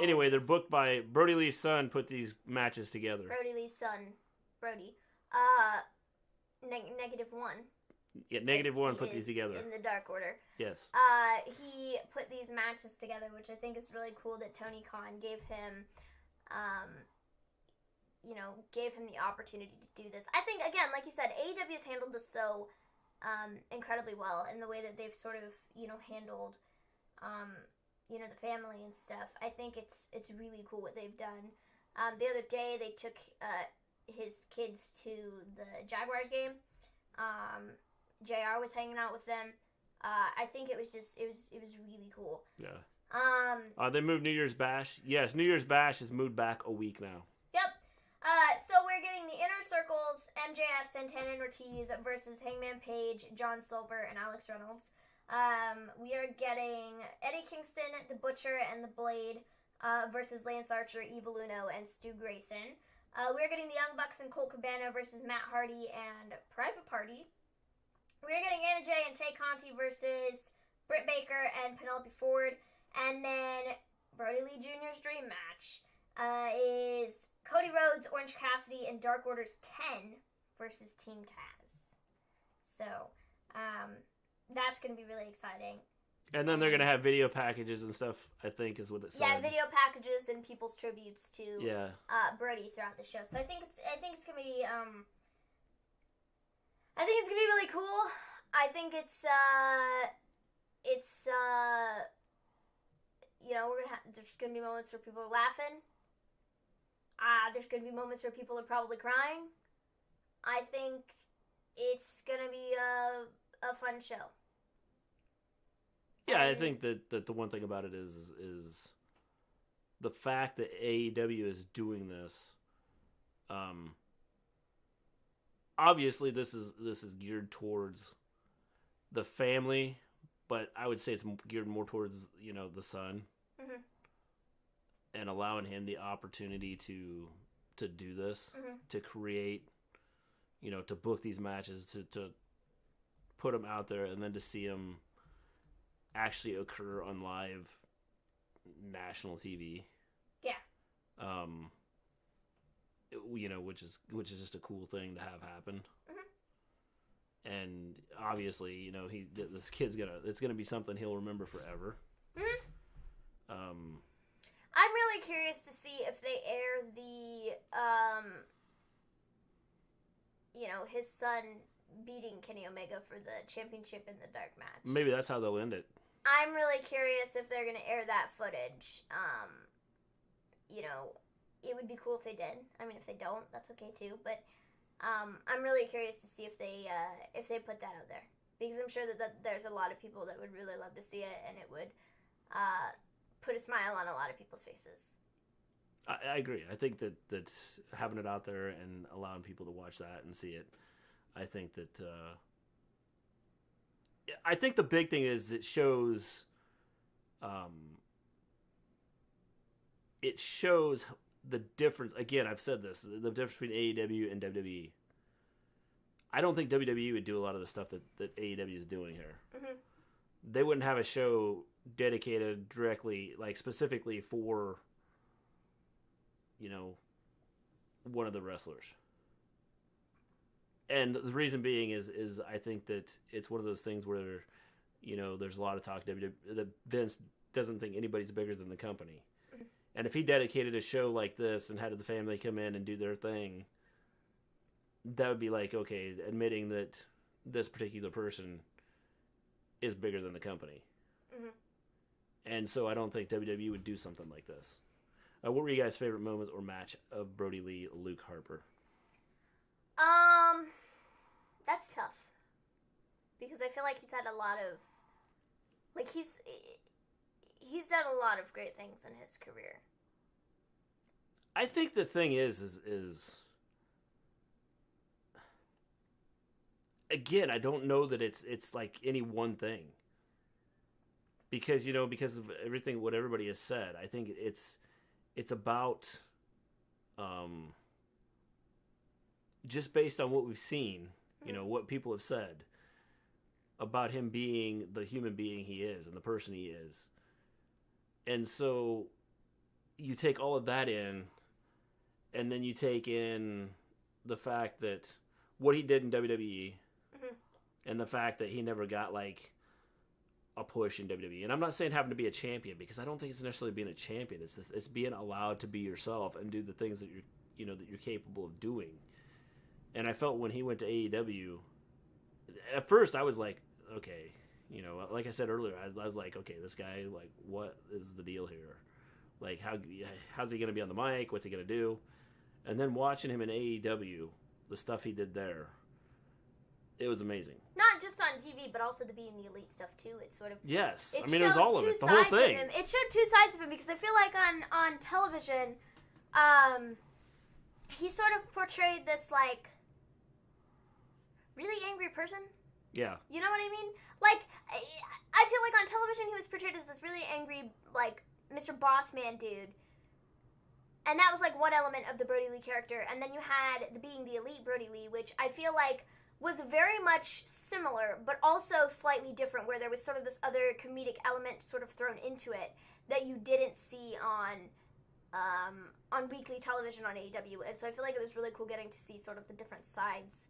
Anyway, they're booked by Brody Lee's son. Put these matches together. Brody Lee's son, Brody. -1. Yeah, -1 put these together in the Dark Order. Yes. He put these matches together, which I think is really cool. That Tony Khan gave him, you know, gave him the opportunity to do this. I think again, like you said, AEW has handled this so incredibly well in the way that they've sort of, you know, handled. You know, the family and stuff. I think it's really cool what they've done. The other day they took his kids to the Jaguars game. JR was hanging out with them. I think it was really cool. Yeah. They moved New Year's Bash. Yes, New Year's Bash is moved back a week now. Yep. So we're getting the Inner Circles, MJF, Santana and Ortiz versus Hangman Page, John Silver, and Alex Reynolds. We are getting Eddie Kingston, The Butcher, and The Blade versus Lance Archer, Evil Uno, and Stu Grayson. We're getting the Young Bucks and Colt Cabana versus Matt Hardy and Private Party. We're getting Anna Jay and Tay Conti versus Britt Baker and Penelope Ford. And then Brody Lee Jr.'s dream match is Cody Rhodes, Orange Cassidy, and Dark Order's 10 versus Team Taz. So, that's going to be really exciting. And then they're going to have video packages and stuff, I think, is what it said. Yeah, video packages and people's tributes to Brody throughout the show. So I think it's going to be really cool. I think it's there's going to be moments where people are laughing. There's going to be moments where people are probably crying. I think it's going to be a fun show. Yeah, I think that the one thing about it is the fact that AEW is doing this. Obviously, this is geared towards the family, but I would say it's geared more towards the son, and allowing him the opportunity to do this, to create, to book these matches, to put them out there, and then to see them actually occur on live national TV. Yeah. Which is just a cool thing to have happen. And obviously, this kid's it's gonna be something he'll remember forever. I'm really curious to see if they air the his son beating Kenny Omega for the championship in the dark match. Maybe that's how they'll end it. I'm really curious if they're going to air that footage. It would be cool if they did. I mean, if they don't, that's okay too. But I'm really curious to see if they put that out there, because I'm sure that there's a lot of people that would really love to see it, and it would put a smile on a lot of people's faces. I agree. I think that having it out there and allowing people to watch that and see it, I think that. I think the big thing is it shows the difference. Again, I've said this, the difference between AEW and WWE. I don't think WWE would do a lot of the stuff that AEW is doing here. They wouldn't have a show dedicated directly, like specifically for, one of the wrestlers. And the reason being is I think that it's one of those things where, there's a lot of talk that Vince doesn't think anybody's bigger than the company. And if he dedicated a show like this and had the family come in and do their thing, that would be like, okay, admitting that this particular person is bigger than the company. And so I don't think WWE would do something like this. What were you guys' favorite moments or match of Brody Lee, Luke Harper? That's tough, because I feel like he's had a lot of, he's done a lot of great things in his career. I think the thing is again, I don't know that it's like any one thing, because because of everything what everybody has said. I think it's about just based on what we've seen, what people have said about him being the human being he is and the person he is. And so you take all of that in, and then you take in the fact that what he did in WWE, and the fact that he never got like a push in WWE. And I'm not saying having to be a champion, because I don't think it's necessarily being a champion. It's being allowed to be yourself and do the things that you're capable of doing. And I felt when he went to AEW, at first I was like, okay, like I said earlier, I was like, okay, this guy, like, what is the deal here? Like, how's he going to be on the mic? What's he going to do? And then watching him in AEW, the stuff he did there, it was amazing. Not just on TV, but also to be in the elite stuff too. It sort of yes. I mean, it was all of it, the whole thing. It showed two sides of him, because I feel like on television, he sort of portrayed this like really angry person. Yeah. You know what I mean? Like, I feel like on television he was portrayed as this really angry, like, Mr. Bossman dude. and that was like one element of the Brody Lee character. And then you had the Being the Elite Brody Lee, which I feel like was very much similar, but also slightly different, where there was sort of this other comedic element sort of thrown into it that you didn't see on weekly television on AEW. And so I feel like it was really cool getting to see sort of the different sides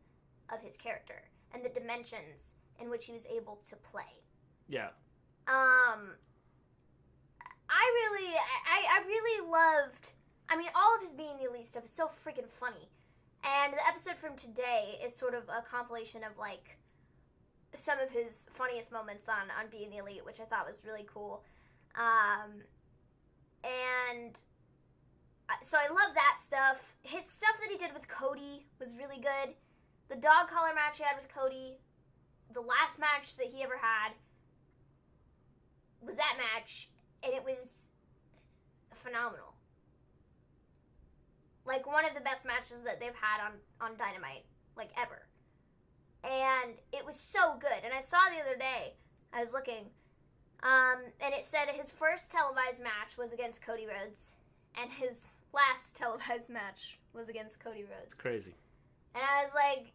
of his character and the dimensions in which he was able to play. Yeah. I really loved, I mean, all of his Being the Elite stuff is so freaking funny. And the episode from today is sort of a compilation of, like, some of his funniest moments on Being the Elite, which I thought was really cool. And so I love that stuff. His stuff that he did with Cody was really good. The dog collar match he had with Cody, the last match that he ever had, was that match, and it was phenomenal. Like, one of the best matches that they've had on Dynamite, like, ever. And it was so good. And I saw the other day, I was looking, and it said his first televised match was against Cody Rhodes, and his last televised match was against Cody Rhodes. It's crazy. And I was like,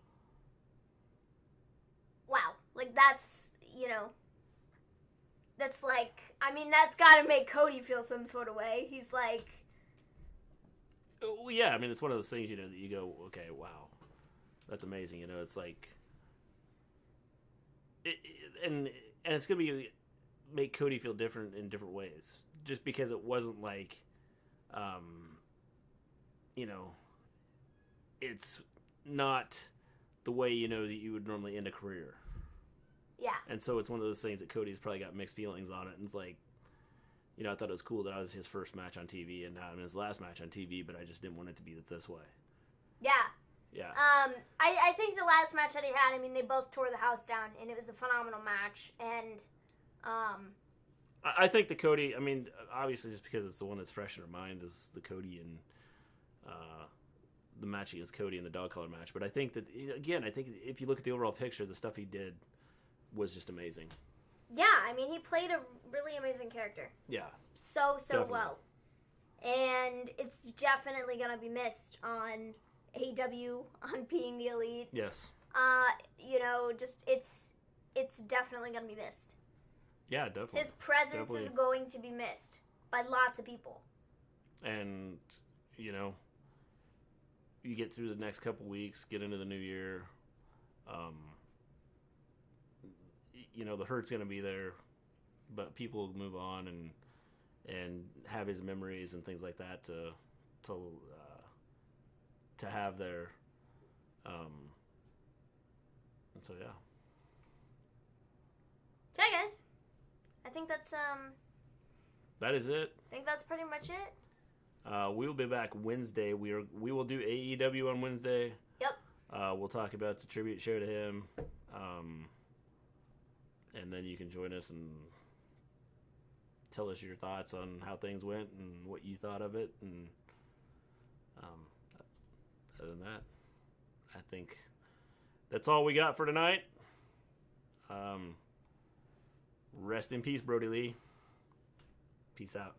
wow. Like, that's, you know, that's like, I mean, that's got to make Cody feel some sort of way. He's like... Well, yeah, I mean, it's one of those things, you know, that you go, okay, wow, that's amazing. You know, it's like... And it's going to make Cody feel different in different ways. Just because it wasn't like... you know, it's not the way, you know, that you would normally end a career. Yeah. And so it's one of those things that Cody's probably got mixed feelings on it. And it's like, you know, I thought it was cool that I was his first match on TV and not his last match on TV, but I just didn't want it to be this way. Yeah. Yeah. I think the last match that he had, I mean, they both tore the house down, and it was a phenomenal match. And, I think the Cody, I mean, obviously just because it's the one that's fresh in our mind is the Cody and the match against Cody and the dog collar match. But I think that, again, I think if you look at the overall picture, the stuff he did was just amazing. Yeah, I mean, he played a really amazing character. Yeah. So Definitely. well. And it's definitely going to be missed on AEW, on Being the Elite. Yes. You know, just, it's definitely going to be missed. Yeah, definitely. His presence is going to be missed by lots of people. And, you know, you get through the next couple weeks, get into the new year, you know, the hurt's going to be there, but people move on and have his memories and things like that to have their, so yeah. Okay, guys. I think that's, that is it. I think that's pretty much it. We will be back Wednesday. We will do AEW on Wednesday. Yep. We'll talk about the tribute show to him. And then you can join us and tell us your thoughts on how things went and what you thought of it. And other than that, I think that's all we got for tonight. Rest in peace, Brody Lee. Peace out.